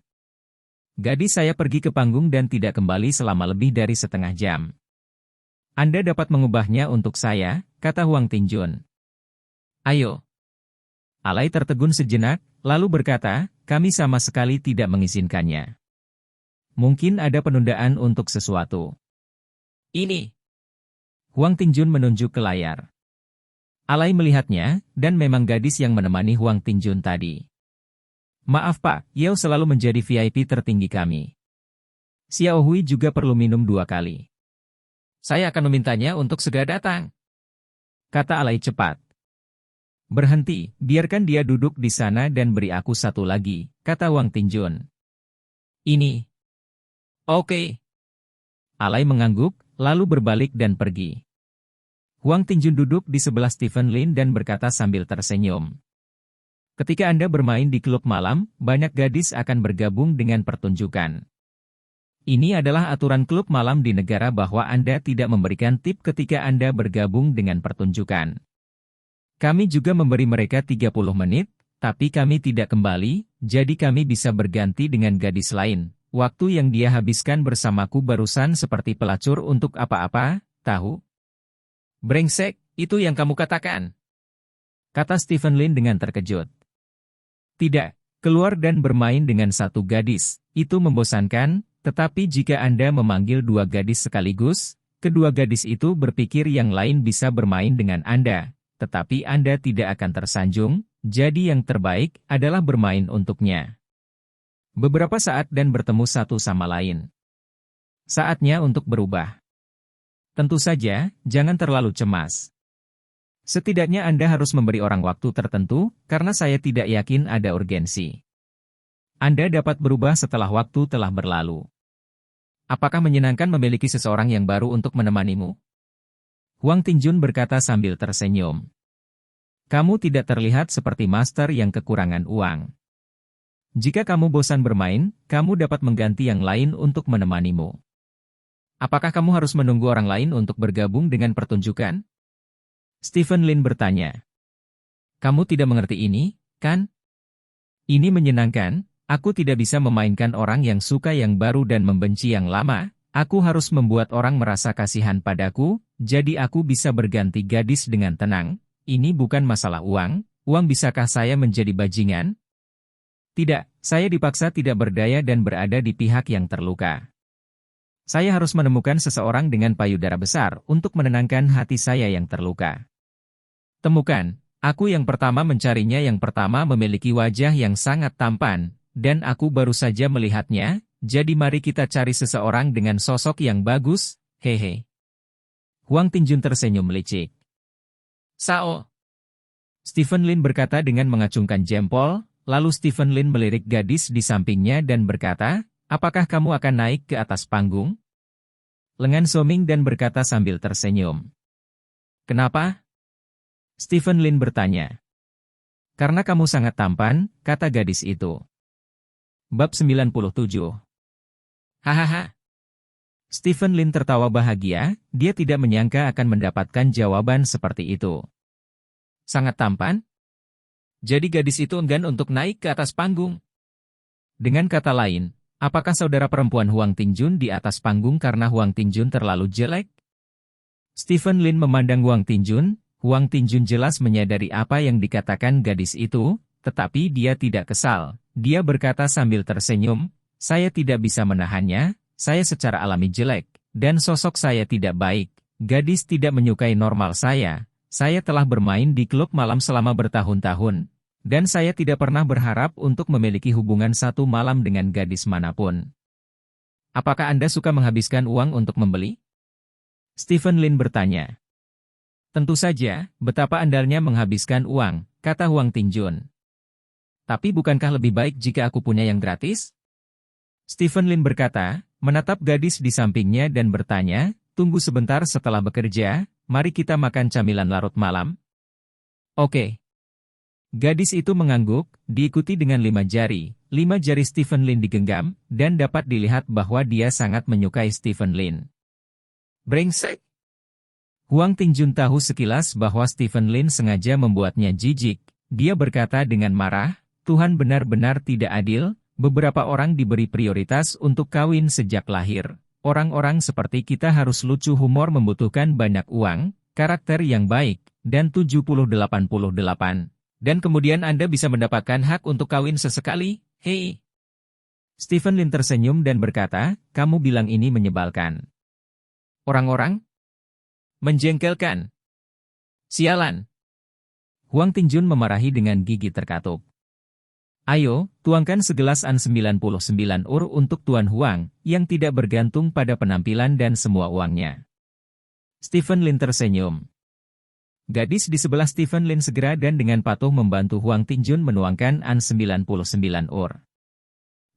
Gadis saya pergi ke panggung dan tidak kembali selama lebih dari setengah jam. Anda dapat mengubahnya untuk saya, kata Huang Tingjun. Ayo. Alai tertegun sejenak, lalu berkata, kami sama sekali tidak mengizinkannya. Mungkin ada penundaan untuk sesuatu. Ini. Huang Tingjun menunjuk ke layar. Alai melihatnya, dan memang gadis yang menemani Huang Tingjun tadi. Maaf Pak, Yao selalu menjadi VIP tertinggi kami. Xiao Hui juga perlu minum 2 kali. Saya akan memintanya untuk segera datang. Kata Alai cepat. Berhenti, biarkan dia duduk di sana dan beri aku 1 lagi, kata Huang Tingjun. Ini. Oke. Alai mengangguk, lalu berbalik dan pergi. Huang Tingjun duduk di sebelah Stephen Lin dan berkata sambil tersenyum. Ketika Anda bermain di klub malam, banyak gadis akan bergabung dengan pertunjukan. Ini adalah aturan klub malam di negara bahwa Anda tidak memberikan tip ketika Anda bergabung dengan pertunjukan. Kami juga memberi mereka 30 menit, tapi kami tidak kembali, jadi kami bisa berganti dengan gadis lain. Waktu yang dia habiskan bersamaku barusan seperti pelacur untuk apa-apa, tahu? Brengsek, itu yang kamu katakan? Kata Stephen Lin dengan terkejut. Tidak, keluar dan bermain dengan 1 gadis, itu membosankan, tetapi jika Anda memanggil 2 gadis sekaligus, kedua gadis itu berpikir yang lain bisa bermain dengan Anda. Tetapi Anda tidak akan tersanjung, jadi yang terbaik adalah bermain untuknya. Beberapa saat dan bertemu satu sama lain. Saatnya untuk berubah. Tentu saja, jangan terlalu cemas. Setidaknya Anda harus memberi orang waktu tertentu, karena saya tidak yakin ada urgensi. Anda dapat berubah setelah waktu telah berlalu. Apakah menyenangkan memiliki seseorang yang baru untuk menemanimu? Huang Tingjun berkata sambil tersenyum. Kamu tidak terlihat seperti master yang kekurangan uang. Jika kamu bosan bermain, kamu dapat mengganti yang lain untuk menemanimu. Apakah kamu harus menunggu orang lain untuk bergabung dengan pertunjukan? Stephen Lin bertanya. Kamu tidak mengerti ini, kan? Ini menyenangkan, aku tidak bisa memainkan orang yang suka yang baru dan membenci yang lama, aku harus membuat orang merasa kasihan padaku, jadi aku bisa berganti gadis dengan tenang. Ini bukan masalah uang, bisakah saya menjadi bajingan? Tidak, saya dipaksa tidak berdaya dan berada di pihak yang terluka. Saya harus menemukan seseorang dengan payudara besar untuk menenangkan hati saya yang terluka. Temukan, aku yang pertama mencarinya yang pertama memiliki wajah yang sangat tampan, dan aku baru saja melihatnya, jadi mari kita cari seseorang dengan sosok yang bagus, hehe. Huang Tingjun tersenyum licik. Sao. Stephen Lin berkata dengan mengacungkan jempol, lalu Stephen Lin melirik gadis di sampingnya dan berkata, apakah kamu akan naik ke atas panggung? Lengan Soming dan berkata sambil tersenyum. Kenapa? Stephen Lin bertanya. Karena kamu sangat tampan, kata gadis itu. Bab 97. Hahaha. Stephen Lin tertawa bahagia, dia tidak menyangka akan mendapatkan jawaban seperti itu. Sangat tampan? Jadi gadis itu enggan untuk naik ke atas panggung. Dengan kata lain, apakah saudara perempuan Huang Tingjun di atas panggung karena Huang Tingjun terlalu jelek? Stephen Lin memandang Huang Tingjun jelas menyadari apa yang dikatakan gadis itu, tetapi dia tidak kesal. Dia berkata sambil tersenyum, saya tidak bisa menahannya. Saya secara alami jelek, dan sosok saya tidak baik. Gadis tidak menyukai normal saya. Saya telah bermain di klub malam selama bertahun-tahun, dan saya tidak pernah berharap untuk memiliki hubungan 1 malam dengan gadis manapun. Apakah Anda suka menghabiskan uang untuk membeli? Stephen Lin bertanya. Tentu saja, betapa andalnya menghabiskan uang, kata Huang Tingjun. Tapi bukankah lebih baik jika aku punya yang gratis? Stephen Lin berkata, menatap gadis di sampingnya dan bertanya, tunggu sebentar setelah bekerja, mari kita makan camilan larut malam. Oke. Gadis itu mengangguk, diikuti dengan 5 jari. 5 jari Stephen Lin digenggam, dan dapat dilihat bahwa dia sangat menyukai Stephen Lin. Brengsek! Huang Tingjun tahu sekilas bahwa Stephen Lin sengaja membuatnya jijik. Dia berkata dengan marah, Tuhan benar-benar tidak adil, beberapa orang diberi prioritas untuk kawin sejak lahir. Orang-orang seperti kita harus lucu, humor, membutuhkan banyak uang, karakter yang baik, dan 70-88. Dan kemudian Anda bisa mendapatkan hak untuk kawin sesekali, hei. Stephen Lin tersenyum dan berkata, kamu bilang ini menyebalkan. Orang-orang? Menjengkelkan. Sialan. Huang Tingjun memarahi dengan gigi terkatup. Ayo, tuangkan segelas An 99 ur untuk Tuan Huang, yang tidak bergantung pada penampilan dan semua uangnya. Stephen Lin tersenyum. Gadis di sebelah Stephen Lin segera dan dengan patuh membantu Huang Tingjun menuangkan An 99 ur.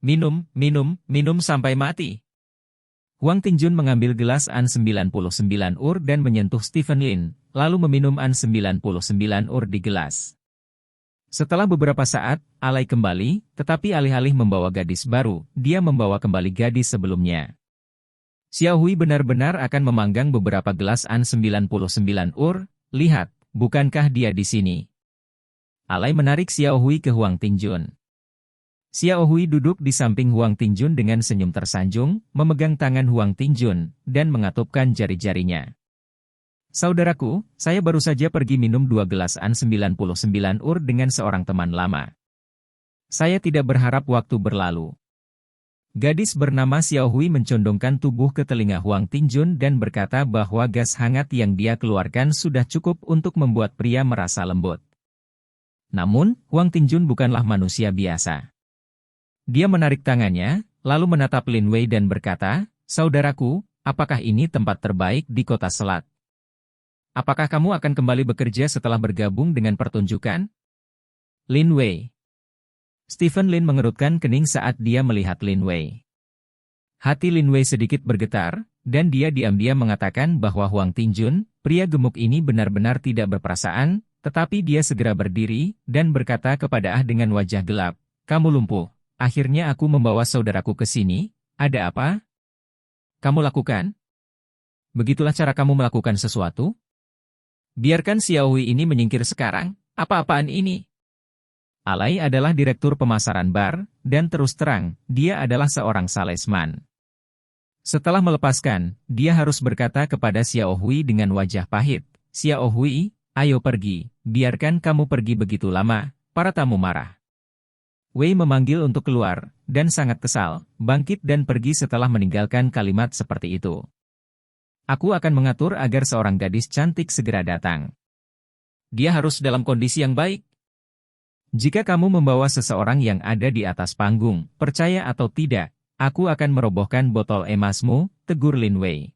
Minum, minum, minum sampai mati. Huang Tingjun mengambil gelas An 99 ur dan menyentuh Stephen Lin, lalu meminum An 99 ur di gelas. Setelah beberapa saat, alay kembali, tetapi alih-alih membawa gadis baru, dia membawa kembali gadis sebelumnya. Xiao Hui benar-benar akan memanggang beberapa gelas An 99 ur, lihat, bukankah dia di sini? Alay menarik Xiao Hui ke Huang Tingjun. Xiao Hui duduk di samping Huang Tingjun dengan senyum tersanjung, memegang tangan Huang Tingjun, dan mengatupkan jari-jarinya. Saudaraku, saya baru saja pergi minum 2 gelas An 99 ur dengan seorang teman lama. Saya tidak berharap waktu berlalu. Gadis bernama Xiao Hui mencondongkan tubuh ke telinga Huang Tingjun dan berkata bahwa gas hangat yang dia keluarkan sudah cukup untuk membuat pria merasa lembut. Namun, Huang Tingjun bukanlah manusia biasa. Dia menarik tangannya, lalu menatap Lin Wei dan berkata, saudaraku, apakah ini tempat terbaik di kota Selat? Apakah kamu akan kembali bekerja setelah bergabung dengan pertunjukan? Lin Wei. Stephen Lin mengerutkan kening saat dia melihat Lin Wei. Hati Lin Wei sedikit bergetar, dan dia diam-diam mengatakan bahwa Huang Tingjun, pria gemuk ini benar-benar tidak berperasaan, tetapi dia segera berdiri, dan berkata kepada dengan wajah gelap, kamu lumpuh, akhirnya aku membawa saudaraku ke sini, ada apa? Kamu lakukan? Begitulah cara kamu melakukan sesuatu? Biarkan Xiao Hui ini menyingkir sekarang, apa-apaan ini? Alay adalah direktur pemasaran bar, dan terus terang, dia adalah seorang salesman. Setelah melepaskan, dia harus berkata kepada Xiao Hui dengan wajah pahit, Xiao Hui, ayo pergi, biarkan kamu pergi begitu lama, para tamu marah. Wei memanggil untuk keluar, dan sangat kesal, bangkit dan pergi setelah meninggalkan kalimat seperti itu. Aku akan mengatur agar seorang gadis cantik segera datang. Dia harus dalam kondisi yang baik. Jika kamu membawa seseorang yang ada di atas panggung, percaya atau tidak, aku akan merobohkan botol emasmu, tegur Lin Wei.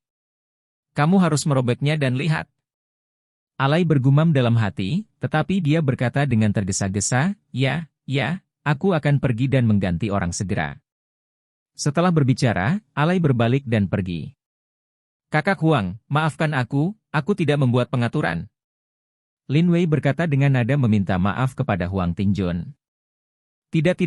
Kamu harus merobeknya dan lihat. Alay bergumam dalam hati, tetapi dia berkata dengan tergesa-gesa, ya, aku akan pergi dan mengganti orang segera. Setelah berbicara, Alay berbalik dan pergi. Kakak Huang, maafkan aku tidak membuat pengaturan. Lin Wei berkata dengan nada meminta maaf kepada Huang Tingjun. Tidak,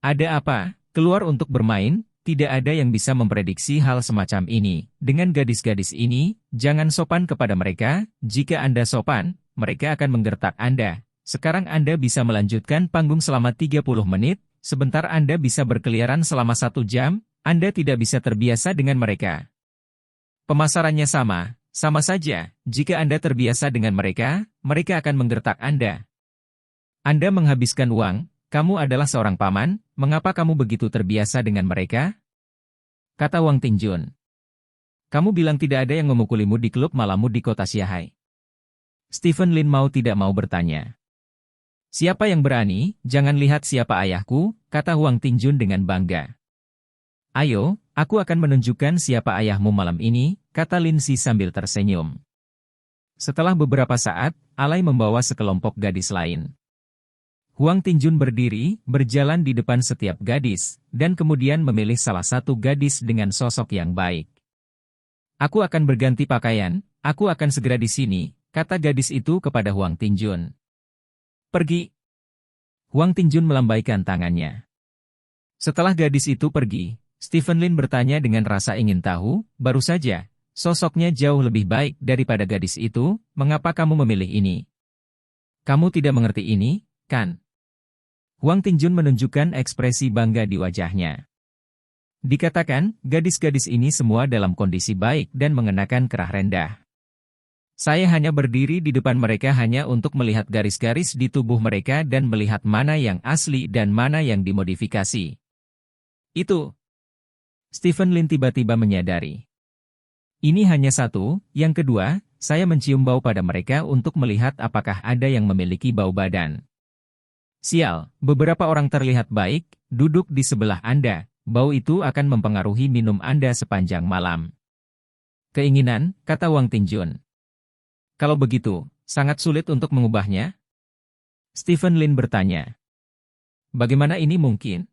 ada apa, keluar untuk bermain, tidak ada yang bisa memprediksi hal semacam ini. Dengan gadis-gadis ini, jangan sopan kepada mereka, jika Anda sopan, mereka akan menggertak Anda. Sekarang Anda bisa melanjutkan panggung selama 30 menit, sebentar Anda bisa berkeliaran selama 1 jam, Anda tidak bisa terbiasa dengan mereka. Pemasarannya sama saja, jika Anda terbiasa dengan mereka, mereka akan menggertak Anda. Anda menghabiskan uang, kamu adalah seorang paman, mengapa kamu begitu terbiasa dengan mereka? Kata Huang Tingjun. Kamu bilang tidak ada yang memukulimu di klub malammu di kota Xiahai. Stephen Lin tidak mau bertanya. Siapa yang berani, jangan lihat siapa ayahku, kata Huang Tingjun dengan bangga. Ayo, aku akan menunjukkan siapa ayahmu malam ini, kata Lin Si sambil tersenyum. Setelah beberapa saat, Alay membawa sekelompok gadis lain. Huang Tingjun berdiri, berjalan di depan setiap gadis, dan kemudian memilih salah satu gadis dengan sosok yang baik. Aku akan berganti pakaian, aku akan segera di sini, kata gadis itu kepada Huang Tingjun. Pergi. Huang Tingjun melambaikan tangannya. Setelah gadis itu pergi, Stephen Lin bertanya dengan rasa ingin tahu, baru saja, sosoknya jauh lebih baik daripada gadis itu, mengapa kamu memilih ini? Kamu tidak mengerti ini, kan? Huang Tingjun menunjukkan ekspresi bangga di wajahnya. Dikatakan, gadis-gadis ini semua dalam kondisi baik dan mengenakan kerah rendah. Saya hanya berdiri di depan mereka hanya untuk melihat garis-garis di tubuh mereka dan melihat mana yang asli dan mana yang dimodifikasi. Itu. Stephen Lin tiba-tiba menyadari. Ini hanya satu, yang kedua, saya mencium bau pada mereka untuk melihat apakah ada yang memiliki bau badan. Sial, beberapa orang terlihat baik, duduk di sebelah Anda. Bau itu akan mempengaruhi minum Anda sepanjang malam. Keinginan, kata Huang Tingjun. Kalau begitu, sangat sulit untuk mengubahnya? Stephen Lin bertanya. Bagaimana ini mungkin?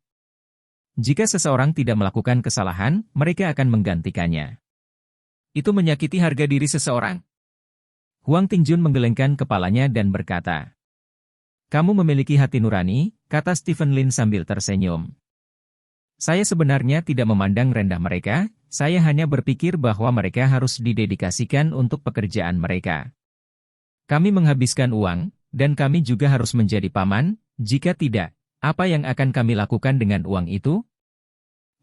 Jika seseorang tidak melakukan kesalahan, mereka akan menggantikannya. Itu menyakiti harga diri seseorang. Huang Tingjun menggelengkan kepalanya dan berkata. Kamu memiliki hati nurani, kata Stephen Lin sambil tersenyum. Saya sebenarnya tidak memandang rendah mereka, saya hanya berpikir bahwa mereka harus didedikasikan untuk pekerjaan mereka. Kami menghabiskan uang, dan kami juga harus menjadi paman, jika tidak, apa yang akan kami lakukan dengan uang itu?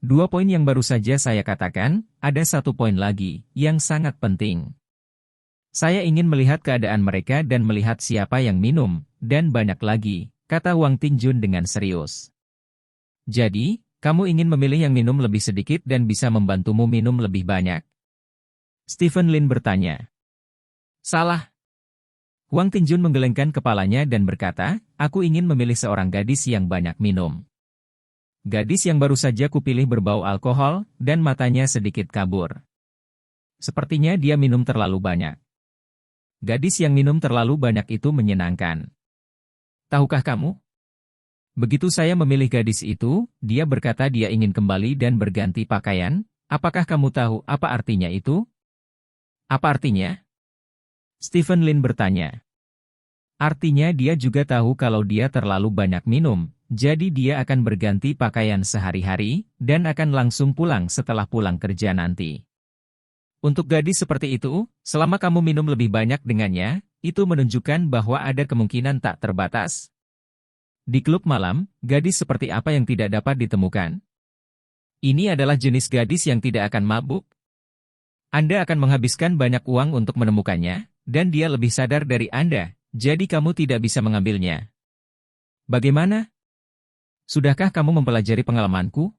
2 poin yang baru saja saya katakan, ada 1 poin lagi, yang sangat penting. Saya ingin melihat keadaan mereka dan melihat siapa yang minum, dan banyak lagi, kata Huang Tingjun dengan serius. Jadi, kamu ingin memilih yang minum lebih sedikit dan bisa membantumu minum lebih banyak? Stephen Lin bertanya. Salah. Huang Tingjun menggelengkan kepalanya dan berkata, aku ingin memilih seorang gadis yang banyak minum. Gadis yang baru saja kupilih berbau alkohol, dan matanya sedikit kabur. Sepertinya dia minum terlalu banyak. Gadis yang minum terlalu banyak itu menyenangkan. Tahukah kamu? Begitu saya memilih gadis itu, dia berkata dia ingin kembali dan berganti pakaian. Apakah kamu tahu apa artinya itu? Apa artinya? Stephen Lin bertanya. Artinya dia juga tahu kalau dia terlalu banyak minum, jadi dia akan berganti pakaian sehari-hari, dan akan langsung pulang setelah pulang kerja nanti. Untuk gadis seperti itu, selama kamu minum lebih banyak dengannya, itu menunjukkan bahwa ada kemungkinan tak terbatas. Di klub malam, gadis seperti apa yang tidak dapat ditemukan? Ini adalah jenis gadis yang tidak akan mabuk. Anda akan menghabiskan banyak uang untuk menemukannya, dan dia lebih sadar dari Anda, jadi kamu tidak bisa mengambilnya. Bagaimana? Sudahkah kamu mempelajari pengalamanku?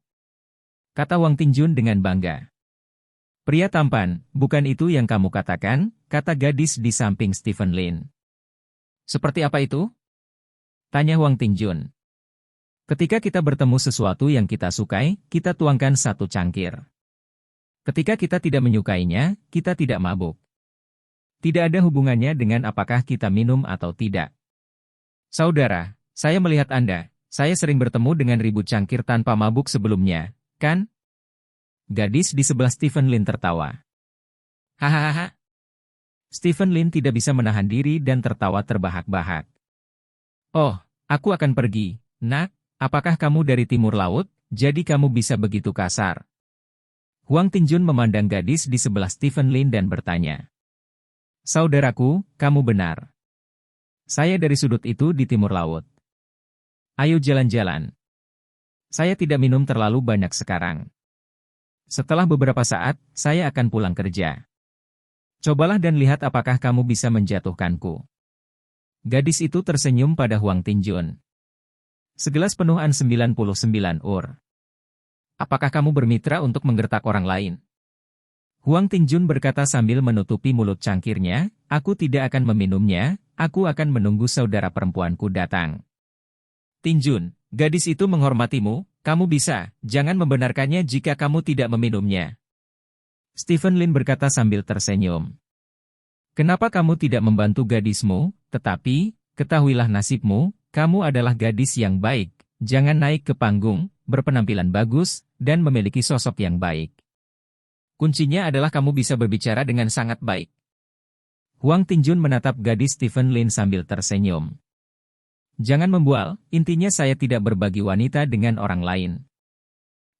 Kata Huang Tingjun dengan bangga. Pria tampan, bukan itu yang kamu katakan, kata gadis di samping Stephen Lin. Seperti apa itu? Tanya Huang Tingjun. Ketika kita bertemu sesuatu yang kita sukai, kita tuangkan 1 cangkir. Ketika kita tidak menyukainya, kita tidak mabuk. Tidak ada hubungannya dengan apakah kita minum atau tidak. Saudara, saya melihat Anda, saya sering bertemu dengan ribu cangkir tanpa mabuk sebelumnya, kan? Gadis di sebelah Stephen Lin tertawa. Hahaha. Stephen Lin tidak bisa menahan diri dan tertawa terbahak-bahak. Oh, aku akan pergi, nak, apakah kamu dari timur laut, jadi kamu bisa begitu kasar? Huang Tingjun memandang gadis di sebelah Stephen Lin dan bertanya. Saudaraku, kamu benar. Saya dari sudut itu di timur laut. Ayo jalan-jalan. Saya tidak minum terlalu banyak sekarang. Setelah beberapa saat, saya akan pulang kerja. Cobalah dan lihat apakah kamu bisa menjatuhkanku. Gadis itu tersenyum pada Huang Tingjun. Segelas penuhan 99 ur. Apakah kamu bermitra untuk menggertak orang lain? Huang Tingjun berkata sambil menutupi mulut cangkirnya, aku tidak akan meminumnya, aku akan menunggu saudara perempuanku datang. Tingjun, gadis itu menghormatimu, kamu bisa, jangan membenarkannya jika kamu tidak meminumnya. Stephen Lin berkata sambil tersenyum. Kenapa kamu tidak membantu gadismu, tetapi, ketahuilah nasibmu, kamu adalah gadis yang baik, jangan naik ke panggung, berpenampilan bagus, dan memiliki sosok yang baik. Kuncinya adalah kamu bisa berbicara dengan sangat baik. Huang Tingjun menatap gadis Stephen Lin sambil tersenyum. Jangan membual, intinya saya tidak berbagi wanita dengan orang lain.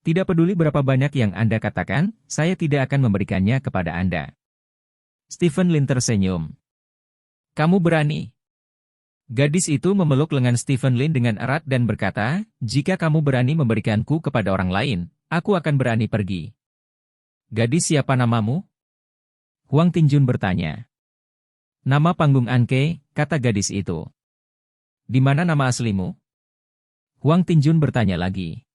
Tidak peduli berapa banyak yang Anda katakan, saya tidak akan memberikannya kepada Anda. Stephen Lin tersenyum. Kamu berani? Gadis itu memeluk lengan Stephen Lin dengan erat dan berkata, jika kamu berani memberikanku kepada orang lain, aku akan berani pergi. Gadis, siapa namamu? Huang Tinjun bertanya. Nama panggung Anke, kata gadis itu. Di mana nama aslimu? Huang Tinjun bertanya lagi.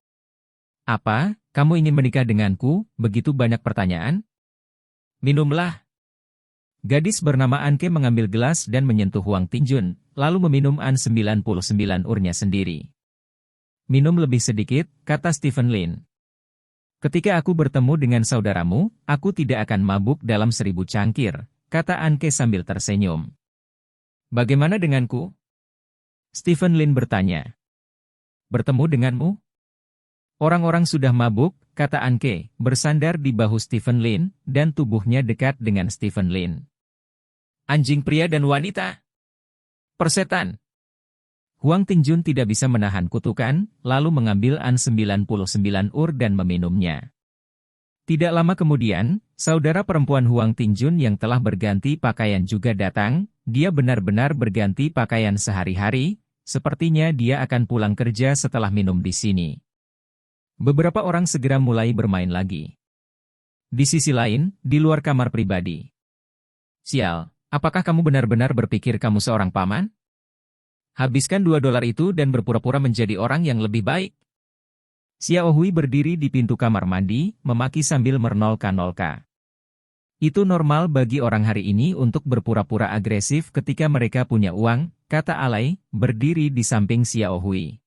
Apa, kamu ingin menikah denganku, begitu banyak pertanyaan? Minumlah. Gadis bernama Anke mengambil gelas dan menyentuh Huang Tinjun, lalu meminum An 99 urnya sendiri. Minum lebih sedikit, kata Stephen Lin. Ketika aku bertemu dengan saudaramu, aku tidak akan mabuk dalam 1000 cangkir, kata Anke sambil tersenyum. Bagaimana denganku? Stephen Lin bertanya. Bertemu denganmu? Orang-orang sudah mabuk, kata Anke, bersandar di bahu Stephen Lin, dan tubuhnya dekat dengan Stephen Lin. Anjing pria dan wanita. Persetan. Huang Tinjun tidak bisa menahan kutukan, lalu mengambil An 99 dan meminumnya. Tidak lama kemudian, saudara perempuan Huang Tinjun yang telah berganti pakaian juga datang. Dia benar-benar berganti pakaian sehari-hari. Sepertinya dia akan pulang kerja setelah minum di sini. Beberapa orang segera mulai bermain lagi. Di sisi lain, di luar kamar pribadi. Sial, apakah kamu benar-benar berpikir kamu seorang paman? Habiskan $2 itu dan berpura-pura menjadi orang yang lebih baik. Xiao Hui berdiri di pintu kamar mandi, memaki sambil menolka-nolka. Itu normal bagi orang hari ini untuk berpura-pura agresif ketika mereka punya uang, kata Alai, berdiri di samping Xiao Hui.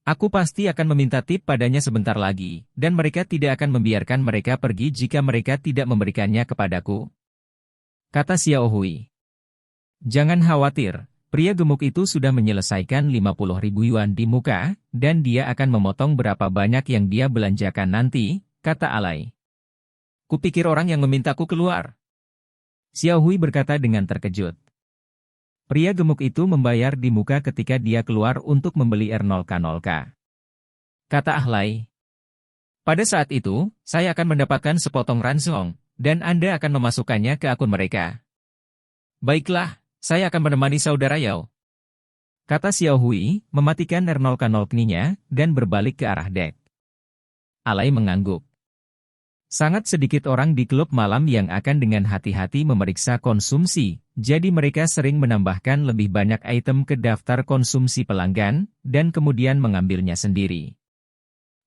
Aku pasti akan meminta tip padanya sebentar lagi, dan mereka tidak akan membiarkan mereka pergi jika mereka tidak memberikannya kepadaku. Kata Xiao Hui. Jangan khawatir, pria gemuk itu sudah menyelesaikan 50.000 yuan di muka, dan dia akan memotong berapa banyak yang dia belanjakan nanti, kata Alai. Kupikir orang yang memintaku keluar. Xiao Hui berkata dengan terkejut. Pria gemuk itu membayar di muka ketika dia keluar untuk membeli R0K0K. Kata Alai. Pada saat itu, saya akan mendapatkan sepotong ransong, dan Anda akan memasukkannya ke akun mereka. Baiklah, saya akan menemani saudara Yao. Kata Xiao Hui, mematikan R0K0K-nya, dan berbalik ke arah dek. Alai mengangguk. Sangat sedikit orang di klub malam yang akan dengan hati-hati memeriksa konsumsi, jadi mereka sering menambahkan lebih banyak item ke daftar konsumsi pelanggan, dan kemudian mengambilnya sendiri.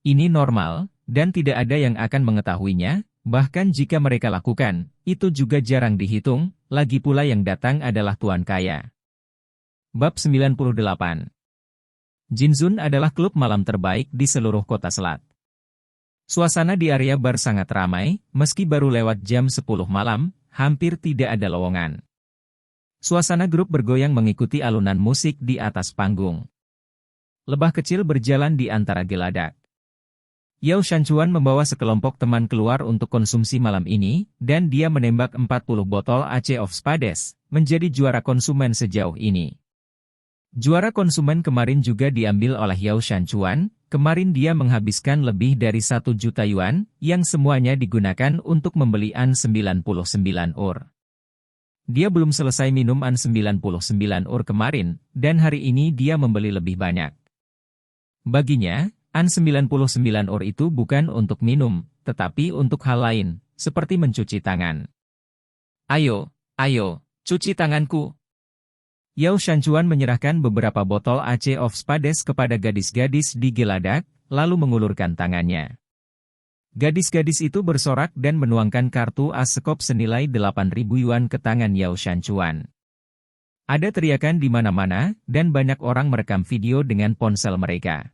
Ini normal, dan tidak ada yang akan mengetahuinya, bahkan jika mereka lakukan, itu juga jarang dihitung, lagi pula yang datang adalah tuan kaya. Bab 98. Jinzun adalah klub malam terbaik di seluruh kota Selat. Suasana di area bar sangat ramai, meski baru lewat jam 10 malam, hampir tidak ada lowongan. Suasana grup bergoyang mengikuti alunan musik di atas panggung. Lebah kecil berjalan di antara geladak. Yao Shanchuan membawa sekelompok teman keluar untuk konsumsi malam ini, dan dia menembak 40 botol Ace of Spades, menjadi juara konsumen sejauh ini. Juara konsumen kemarin juga diambil oleh Yao Shanchuan. Kemarin dia menghabiskan lebih dari 1 juta yuan, yang semuanya digunakan untuk membeli An 99 ur. Dia belum selesai minum An 99 ur kemarin, dan hari ini dia membeli lebih banyak. Baginya, An 99 ur itu bukan untuk minum, tetapi untuk hal lain, seperti mencuci tangan. Ayo, cuci tanganku. Yao Shanchuan menyerahkan beberapa botol Ace of Spades kepada gadis-gadis di geladak, lalu mengulurkan tangannya. Gadis-gadis itu bersorak dan menuangkan kartu as sekop senilai 8.000 yuan ke tangan Yao Shanchuan. Ada teriakan di mana-mana, dan banyak orang merekam video dengan ponsel mereka.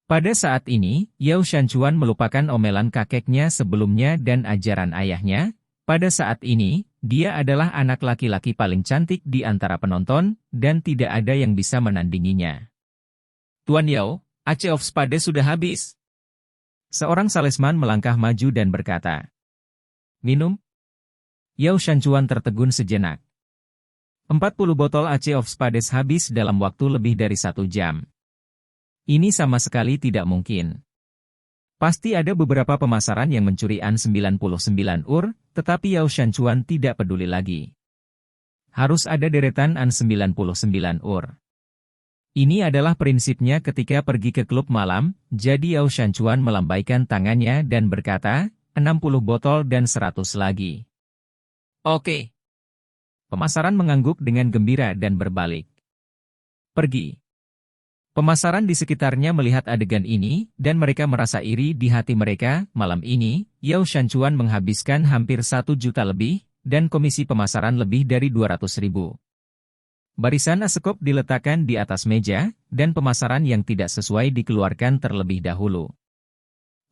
Pada saat ini, Yao Shanchuan melupakan omelan kakeknya sebelumnya dan ajaran ayahnya. Pada saat ini, dia adalah anak laki-laki paling cantik di antara penonton, dan tidak ada yang bisa menandinginya. Tuan Yao, Ace of Spades sudah habis. Seorang salesman melangkah maju dan berkata. Minum? Yao Shanchuan tertegun sejenak. 40 botol Ace of Spades habis dalam waktu lebih dari 1 jam. Ini sama sekali tidak mungkin. Pasti ada beberapa pemasaran yang mencuri An 99 ur, tetapi Yao Shanchuan tidak peduli lagi. Harus ada deretan An 99 ur. Ini adalah prinsipnya ketika pergi ke klub malam, jadi Yao Shanchuan melambaikan tangannya dan berkata, 60 botol dan 100 lagi. Oke. Pemasaran mengangguk dengan gembira dan berbalik. Pergi. Pemasaran di sekitarnya melihat adegan ini, dan mereka merasa iri di hati mereka. Malam ini, Yao Shanchuan menghabiskan hampir 1 juta lebih, dan komisi pemasaran lebih dari 200.000. Barisan asekop diletakkan di atas meja, dan pemasaran yang tidak sesuai dikeluarkan terlebih dahulu.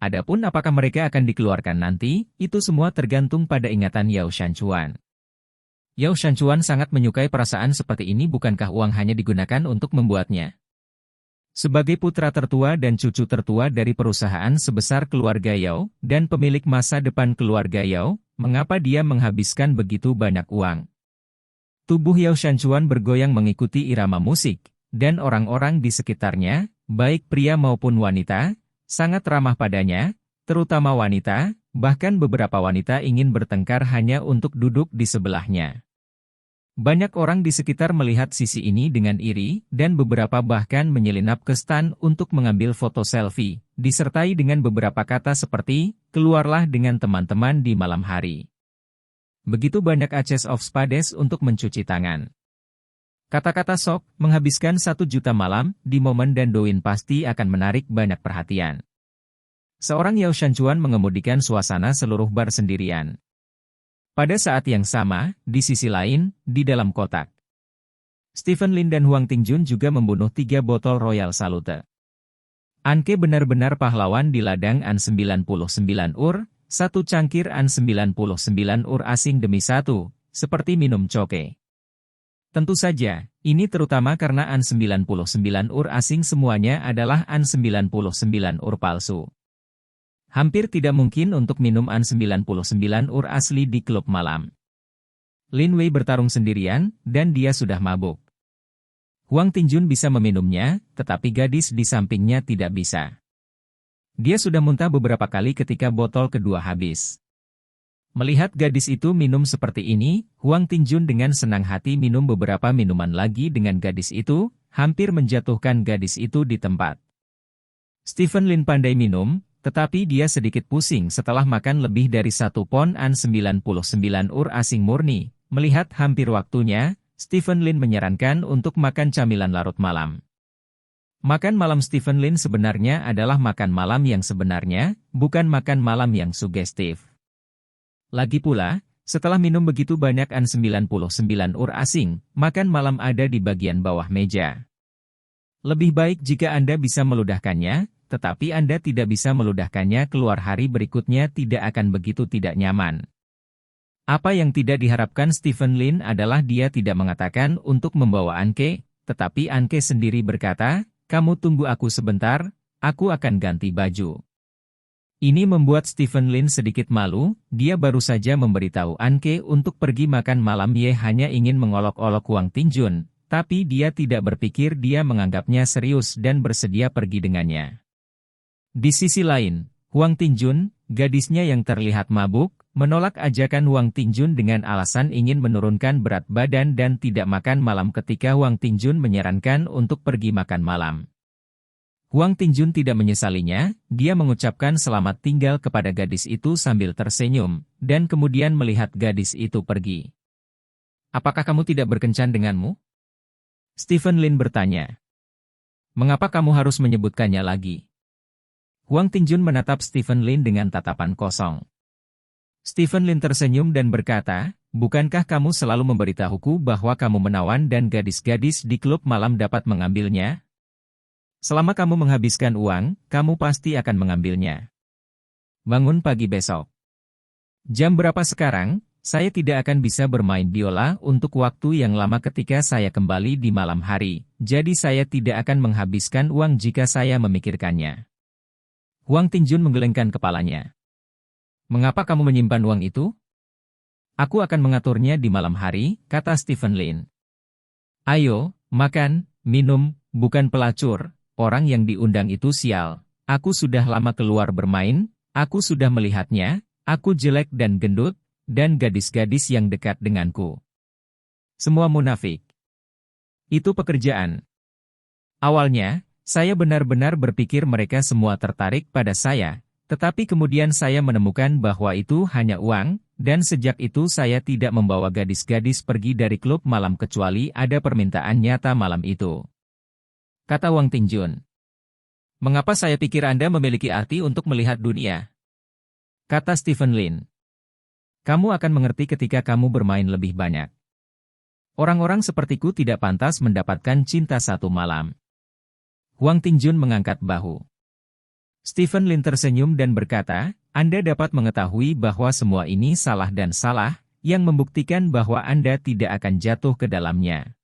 Adapun apakah mereka akan dikeluarkan nanti, itu semua tergantung pada ingatan Yao Shanchuan. Yao Shanchuan sangat menyukai perasaan seperti ini, bukankah uang hanya digunakan untuk membuatnya? Sebagai putra tertua dan cucu tertua dari perusahaan sebesar keluarga Yao, dan pemilik masa depan keluarga Yao, mengapa dia menghabiskan begitu banyak uang? Tubuh Yao Shanchuan bergoyang mengikuti irama musik, dan orang-orang di sekitarnya, baik pria maupun wanita, sangat ramah padanya, terutama wanita, bahkan beberapa wanita ingin bertengkar hanya untuk duduk di sebelahnya. Banyak orang di sekitar melihat sisi ini dengan iri, dan beberapa bahkan menyelinap ke stan untuk mengambil foto selfie, disertai dengan beberapa kata seperti, keluarlah dengan teman-teman di malam hari. Begitu banyak Ace of Spades untuk mencuci tangan. Kata-kata sok, menghabiskan 1 juta malam, di momen dan Douyin pasti akan menarik banyak perhatian. Seorang Yao Shanchuan mengemudikan suasana seluruh bar sendirian. Pada saat yang sama, di sisi lain, di dalam kotak, Stephen Lin dan Huang Tingjun juga membunuh 3 botol Royal Salute. Anke benar-benar pahlawan di ladang An 99 ur, 1 cangkir An 99 ur asing demi 1, seperti minum coke. Tentu saja, ini terutama karena An 99 ur asing semuanya adalah An 99 ur palsu. Hampir tidak mungkin untuk minum An 99 ur asli di klub malam. Lin Wei bertarung sendirian, dan dia sudah mabuk. Huang Tingjun bisa meminumnya, tetapi gadis di sampingnya tidak bisa. Dia sudah muntah beberapa kali ketika botol kedua habis. Melihat gadis itu minum seperti ini, Huang Tingjun dengan senang hati minum beberapa minuman lagi dengan gadis itu, hampir menjatuhkan gadis itu di tempat. Stephen Lin pandai minum, tetapi dia sedikit pusing setelah makan lebih dari 1 pon An 99 ur asing murni. Melihat hampir waktunya, Stephen Lin menyarankan untuk makan camilan larut malam. Makan malam Stephen Lin sebenarnya adalah makan malam yang sebenarnya, bukan makan malam yang sugestif. Lagi pula, setelah minum begitu banyak An 99 ur asing, makan malam ada di bagian bawah meja. Lebih baik jika Anda bisa meludahkannya, tetapi Anda tidak bisa meludahkannya keluar hari berikutnya tidak akan begitu tidak nyaman. Apa yang tidak diharapkan Stephen Lin adalah dia tidak mengatakan untuk membawa Anke, tetapi Anke sendiri berkata, kamu tunggu aku sebentar, aku akan ganti baju. Ini membuat Stephen Lin sedikit malu, dia baru saja memberitahu Anke untuk pergi makan malam. Ye hanya ingin mengolok-olok Huang Tingjun, tapi dia tidak berpikir dia menganggapnya serius dan bersedia pergi dengannya. Di sisi lain, Huang Tingjun, gadisnya yang terlihat mabuk, menolak ajakan Huang Tingjun dengan alasan ingin menurunkan berat badan dan tidak makan malam ketika Huang Tingjun menyarankan untuk pergi makan malam. Huang Tingjun tidak menyesalinya, dia mengucapkan selamat tinggal kepada gadis itu sambil tersenyum, dan kemudian melihat gadis itu pergi. Apakah kamu tidak berkencan denganmu? Stephen Lin bertanya. Mengapa kamu harus menyebutkannya lagi? Huang Tingjun menatap Stephen Lin dengan tatapan kosong. Stephen Lin tersenyum dan berkata, bukankah kamu selalu memberitahuku bahwa kamu menawan dan gadis-gadis di klub malam dapat mengambilnya? Selama kamu menghabiskan uang, kamu pasti akan mengambilnya. Bangun pagi besok. Jam berapa sekarang? Saya tidak akan bisa bermain biola untuk waktu yang lama ketika saya kembali di malam hari, jadi saya tidak akan menghabiskan uang jika saya memikirkannya. Huang Tingjun menggelengkan kepalanya. Mengapa kamu menyimpan uang itu? Aku akan mengaturnya di malam hari, kata Stephen Lin. Ayo, makan, minum, bukan pelacur, orang yang diundang itu sial. Aku sudah lama keluar bermain, aku sudah melihatnya, aku jelek dan gendut, dan gadis-gadis yang dekat denganku. Semua munafik. Itu pekerjaan. Awalnya, saya benar-benar berpikir mereka semua tertarik pada saya, tetapi kemudian saya menemukan bahwa itu hanya uang, dan sejak itu saya tidak membawa gadis-gadis pergi dari klub malam kecuali ada permintaan nyata malam itu. Kata Wang Tingjun. Mengapa saya pikir Anda memiliki arti untuk melihat dunia? Kata Stephen Lin. Kamu akan mengerti ketika kamu bermain lebih banyak. Orang-orang sepertiku tidak pantas mendapatkan cinta satu malam. Wang Tingjun mengangkat bahu. Stephen Lin tersenyum dan berkata, Anda dapat mengetahui bahwa semua ini salah dan salah, yang membuktikan bahwa Anda tidak akan jatuh ke dalamnya.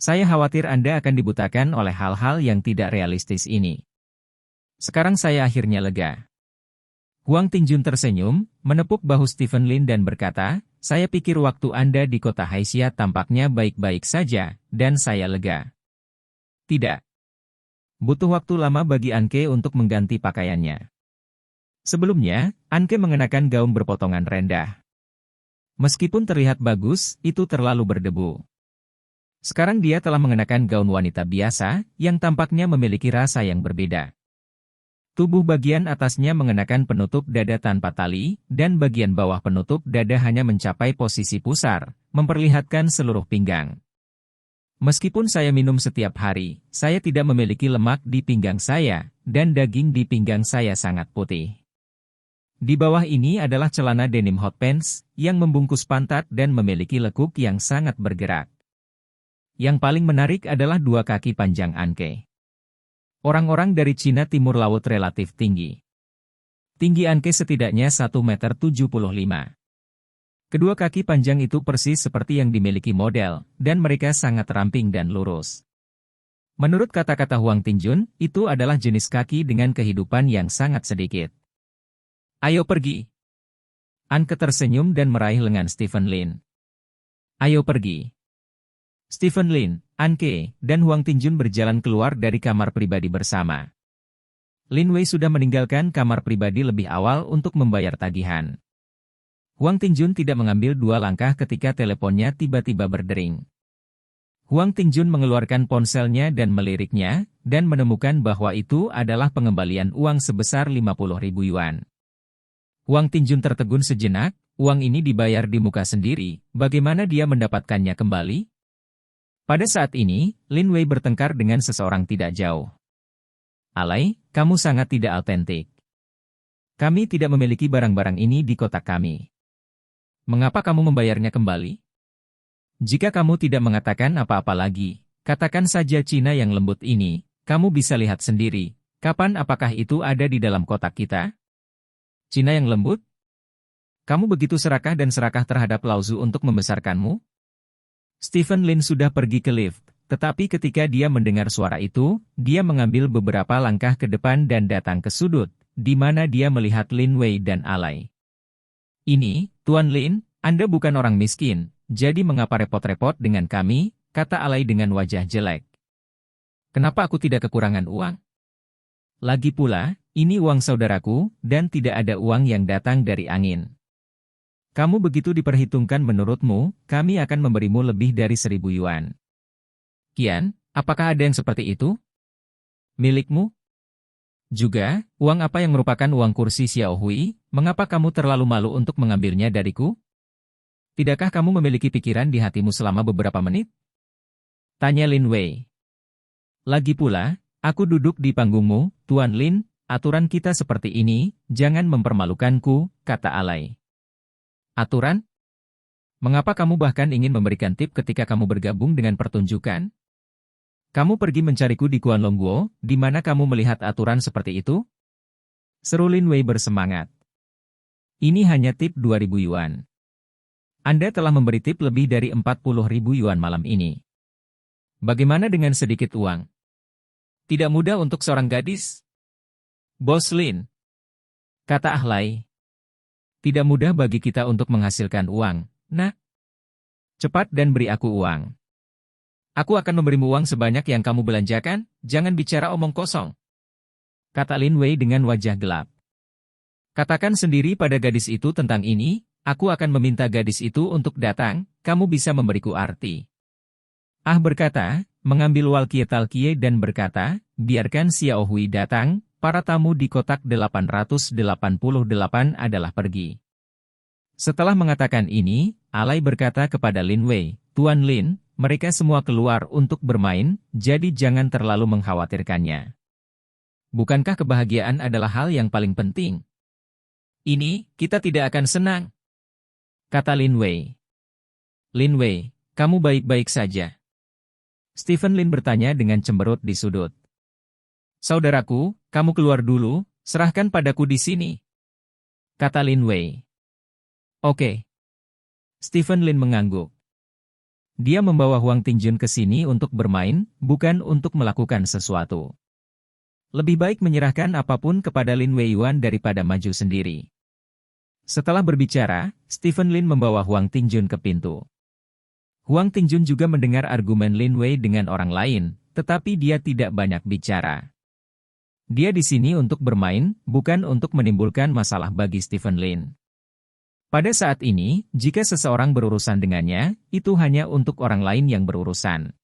Saya khawatir Anda akan dibutakan oleh hal-hal yang tidak realistis ini. Sekarang saya akhirnya lega. Wang Tingjun tersenyum, menepuk bahu Stephen Lin dan berkata, saya pikir waktu Anda di kota Haixia tampaknya baik-baik saja, dan saya lega. Tidak. Butuh waktu lama bagi Anke untuk mengganti pakaiannya. Sebelumnya, Anke mengenakan gaun berpotongan rendah. Meskipun terlihat bagus, itu terlalu berdebu. Sekarang dia telah mengenakan gaun wanita biasa, yang tampaknya memiliki rasa yang berbeda. Tubuh bagian atasnya mengenakan penutup dada tanpa tali, dan bagian bawah penutup dada hanya mencapai posisi pusar, memperlihatkan seluruh pinggang. Meskipun saya minum setiap hari, saya tidak memiliki lemak di pinggang saya, dan daging di pinggang saya sangat putih. Di bawah ini adalah celana denim hot pants, yang membungkus pantat dan memiliki lekuk yang sangat bergerak. Yang paling menarik adalah dua kaki panjang Anke. Orang-orang dari Cina Timur Laut relatif tinggi. Tinggi Anke setidaknya 1,75 meter. Kedua kaki panjang itu persis seperti yang dimiliki model, dan mereka sangat ramping dan lurus. Menurut kata-kata Wang Tingjun, itu adalah jenis kaki dengan kehidupan yang sangat sedikit. Ayo pergi. Anke tersenyum dan meraih lengan Stephen Lin. Ayo pergi. Stephen Lin, Anke, dan Wang Tingjun berjalan keluar dari kamar pribadi bersama. Lin Wei sudah meninggalkan kamar pribadi lebih awal untuk membayar tagihan. Wang Tingjun tidak mengambil dua langkah ketika teleponnya tiba-tiba berdering. Wang Tingjun mengeluarkan ponselnya dan meliriknya, dan menemukan bahwa itu adalah pengembalian uang sebesar 50.000 yuan. Wang Tingjun tertegun sejenak, uang ini dibayar di muka sendiri, bagaimana dia mendapatkannya kembali? Pada saat ini, Lin Wei bertengkar dengan seseorang tidak jauh. Alay, kamu sangat tidak autentik. Kami tidak memiliki barang-barang ini di kotak kami. Mengapa kamu membayarnya kembali? Jika kamu tidak mengatakan apa-apa lagi, katakan saja Cina yang lembut ini, kamu bisa lihat sendiri, kapan apakah itu ada di dalam kotak kita? Cina yang lembut? Kamu begitu serakah dan serakah terhadap Lauzu untuk membesarkanmu? Stephen Lin sudah pergi ke lift, tetapi ketika dia mendengar suara itu, dia mengambil beberapa langkah ke depan dan datang ke sudut, di mana dia melihat Lin Wei dan Alay. Ini, Tuan Lin, Anda bukan orang miskin, jadi mengapa repot-repot dengan kami, kata Alay dengan wajah jelek. Kenapa aku tidak kekurangan uang? Lagi pula, ini uang saudaraku, dan tidak ada uang yang datang dari angin. Kamu begitu diperhitungkan menurutmu, kami akan memberimu lebih dari 1.000 yuan. Kian, apakah ada yang seperti itu? Milikmu? Juga, uang apa yang merupakan uang kursi Xiao Hui, mengapa kamu terlalu malu untuk mengambilnya dariku? Tidakkah kamu memiliki pikiran di hatimu selama beberapa menit? Tanya Lin Wei. Lagi pula, aku duduk di panggungmu, Tuan Lin, aturan kita seperti ini, jangan mempermalukanku, kata Alay. Aturan? Mengapa kamu bahkan ingin memberikan tip ketika kamu bergabung dengan pertunjukan? Kamu pergi mencariku di Guanlongguo, di mana kamu melihat aturan seperti itu? Seru Lin Wei bersemangat. Ini hanya tip 2.000 yuan. Anda telah memberi tip lebih dari 40.000 yuan malam ini. Bagaimana dengan sedikit uang? Tidak mudah untuk seorang gadis? Bos Lin, kata Alay. Tidak mudah bagi kita untuk menghasilkan uang, nah. Cepat dan beri aku uang. Aku akan memberimu uang sebanyak yang kamu belanjakan, jangan bicara omong kosong. Kata Lin Wei dengan wajah gelap. Katakan sendiri pada gadis itu tentang ini, aku akan meminta gadis itu untuk datang, kamu bisa memberiku arti. Ah berkata, mengambil walkie-talkie dan berkata, biarkan Xiao Hui datang, para tamu di kotak 888 adalah pergi. Setelah mengatakan ini, Alai berkata kepada Lin Wei, Tuan Lin, mereka semua keluar untuk bermain, jadi jangan terlalu mengkhawatirkannya. Bukankah kebahagiaan adalah hal yang paling penting? Ini, kita tidak akan senang, kata Lin Wei. Lin Wei, kamu baik-baik saja? Stephen Lin bertanya dengan cemberut di sudut. Saudaraku, kamu keluar dulu, serahkan padaku di sini, kata Lin Wei. Oke. Stephen Lin mengangguk. Dia membawa Huang Tingjun ke sini untuk bermain, bukan untuk melakukan sesuatu. Lebih baik menyerahkan apapun kepada Lin Wei Yuan daripada maju sendiri. Setelah berbicara, Stephen Lin membawa Huang Tingjun ke pintu. Huang Tingjun juga mendengar argumen Lin Wei dengan orang lain, tetapi dia tidak banyak bicara. Dia di sini untuk bermain, bukan untuk menimbulkan masalah bagi Stephen Lin. Pada saat ini, jika seseorang berurusan dengannya, itu hanya untuk orang lain yang berurusan.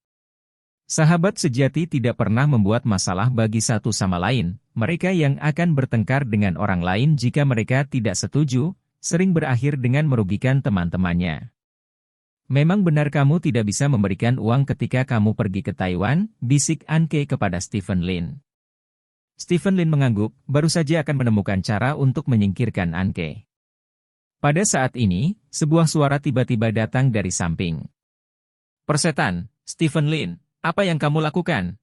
Sahabat sejati tidak pernah membuat masalah bagi satu sama lain, mereka yang akan bertengkar dengan orang lain jika mereka tidak setuju, sering berakhir dengan merugikan teman-temannya. Memang benar kamu tidak bisa memberikan uang ketika kamu pergi ke Taiwan, bisik Anke kepada Stephen Lin. Stephen Lin mengangguk, baru saja akan menemukan cara untuk menyingkirkan Anke. Pada saat ini, sebuah suara tiba-tiba datang dari samping. Persetan, Stephen Lin. Apa yang kamu lakukan?